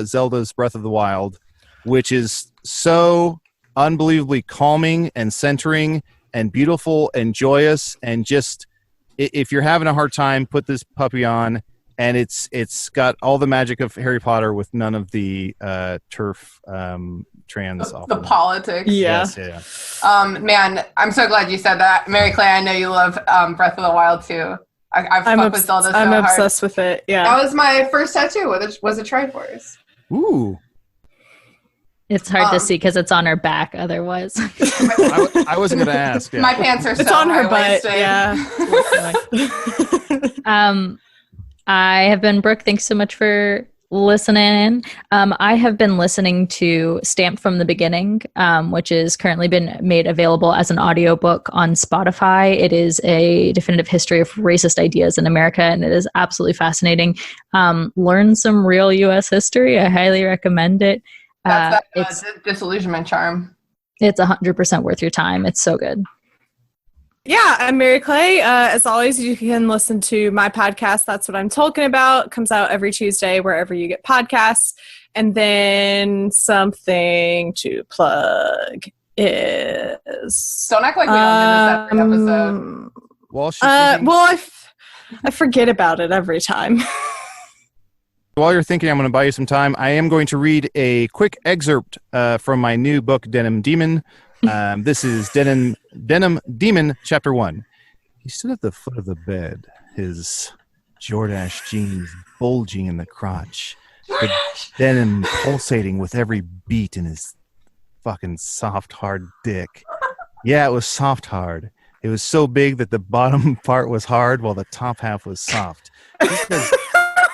Zelda's Breath of the Wild, which is so unbelievably calming and centering and beautiful and joyous, and just if you're having a hard time, put this puppy on, and it's got all the magic of Harry Potter with none of the turf trans the politics. Yeah. Yes, yeah. Man, I'm so glad you said that. Mary Clay, I know you love Breath of the Wild too. I've fucked with Zelda so I'm hard. obsessed with it. Yeah. That was my first tattoo. Was a Triforce. Ooh. It's hard to see because it's on her back otherwise. I wasn't going to ask. Yeah. My pants are so it's on her butt. high-waisted. Yeah. I have been Brooke. Thanks so much for listening. I have been listening to Stamped from the Beginning, which has currently been made available as an audiobook on Spotify. It is a definitive history of racist ideas in America, and it is absolutely fascinating. Learn some real U.S. history. I highly recommend it. That's that disillusionment charm. It's 100% worth your time. It's so good. Yeah, I'm Mary Clay. As always, you can listen to my podcast, That's What I'm Talking About. It comes out every Tuesday wherever you get podcasts. And then something to plug is... Don't act like we don't do this every episode. Well, I forget about it every time. While you're thinking, I'm going to buy you some time. I am going to read a quick excerpt from my new book, Denim Demon. This is Denim Demon, Chapter 1. He stood at the foot of the bed, his Jordache jeans bulging in the crotch, the denim pulsating with every beat in his fucking soft, hard dick. Yeah, it was soft, hard. It was so big that the bottom part was hard while the top half was soft. Because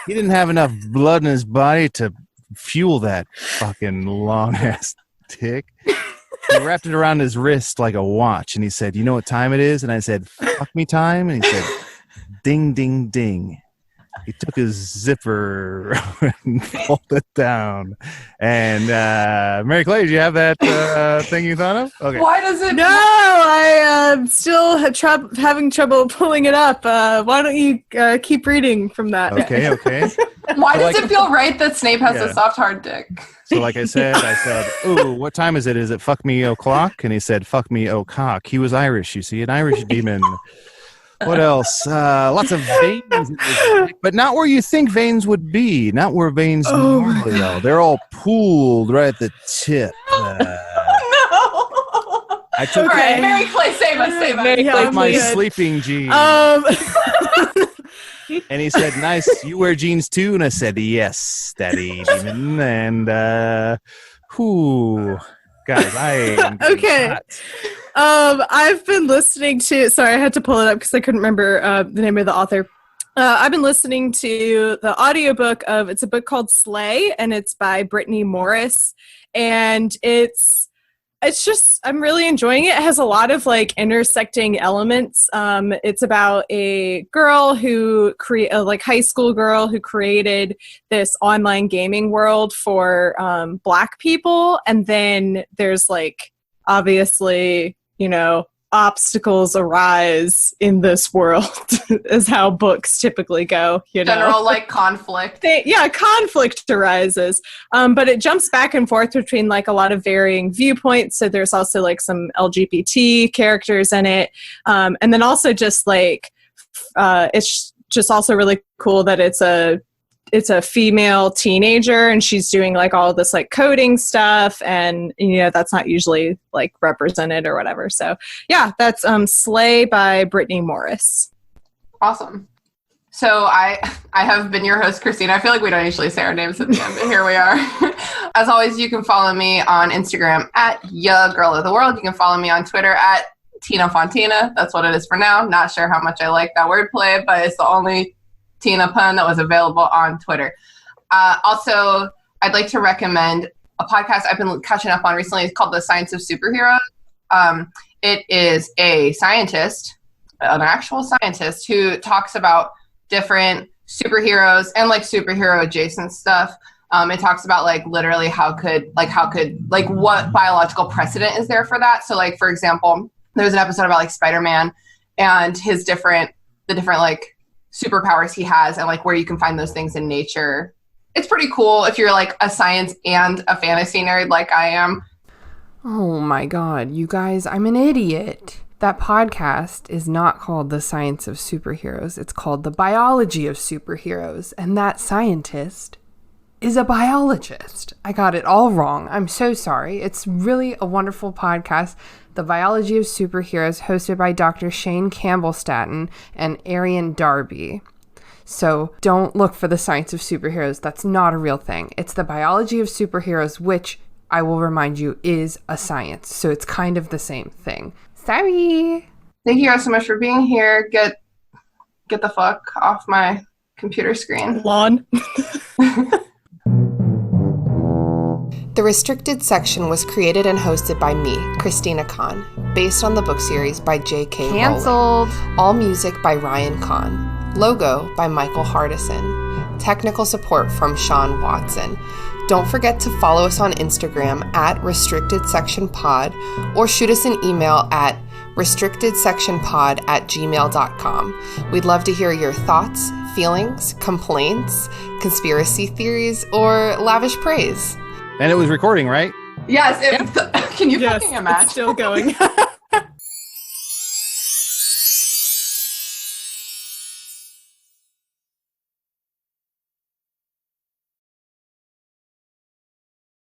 he didn't have enough blood in his body to fuel that fucking long-ass dick. He wrapped it around his wrist like a watch, and he said, "You know what time it is?" And I said, "Fuck me time." And he said, "Ding, ding, ding." He took his zipper and pulled it down. And Mary Clay, did you have that thing you thought of? Okay. Why does it? No, I am still having trouble pulling it up. Why don't you keep reading from that? Okay. Why does it feel right that Snape has a soft, hard dick? So like I said, "Ooh, what time is it? Is it fuck me o'clock?" And he said, "Fuck me o'cock." He was Irish, you see, an Irish demon. What else? Lots of veins, but not where you think veins would be. Not where veins normally are. They're all pooled right at the tip. No. I took Mary Clay, save us. like my sleeping jeans. And he said, "Nice, you wear jeans too?" And I said, "Yes, Daddy Demon." And guys, I am okay. hot. I've been listening to. Sorry, I had to pull it up because I couldn't remember the name of the author. I've been listening to the audiobook of. It's a book called Slay, and it's by Brittney Morris, and it's just I'm really enjoying it. It has a lot of like intersecting elements. It's about a girl who high school girl who created this online gaming world for Black people, and then there's like obviously obstacles arise in this world is how books typically go, General, like, conflict. Conflict arises. But it jumps back and forth between, like, a lot of varying viewpoints. So there's also, like, some LGBT characters in it. And then also just, like, it's just also really cool that it's a female teenager and she's doing like all this like coding stuff, and that's not usually like represented or whatever. So yeah, that's Slay by Brittney Morris. Awesome. So I have been your host, Christina. I feel like we don't usually say our names at the end, but here we are. As always, you can follow me on Instagram at @YaGirlOfTheWorld. You can follow me on Twitter at Tina Fontina. That's what it is for now. Not sure how much I like that wordplay, but it's the only Tina pun that was available on Twitter. Also, I'd like to recommend a podcast I've been catching up on recently. It's called The Science of Superheroes. It is a scientist, an actual scientist, who talks about different superheroes and like superhero adjacent stuff. It talks about like literally what biological precedent is there for that. So like, for example, there's an episode about like Spider-Man and the different like superpowers he has and like where you can find those things in nature. It's pretty cool if you're like a science and a fantasy nerd like I am. Oh my god, you guys, I'm an idiot. That podcast is not called The Science of Superheroes. It's called The Biology of Superheroes. And that scientist is a biologist. I got it all wrong. I'm so sorry. It's really a wonderful podcast. The Biology of Superheroes, hosted by Dr. Shane Campbell-Staton and Arian Darby. So don't look for The Science of Superheroes. That's not a real thing. It's The Biology of Superheroes, which I will remind you is a science. So it's kind of the same thing. Sorry. Thank you guys so much for being here. Get the fuck off my computer screen. Lawn. The Restricted Section was created and hosted by me, Christina Kahn, based on the book series by J.K. Cancelled. Rowling. All music by Ryan Kahn. Logo by Michael Hardison. Technical support from Sean Watson. Don't forget to follow us on Instagram at RestrictedSectionPod or shoot us an email at restrictedsectionpod@gmail.com. We'd love to hear your thoughts, feelings, complaints, conspiracy theories, or lavish praise. And it was recording, right? Yes. Can you fucking imagine? It's still going.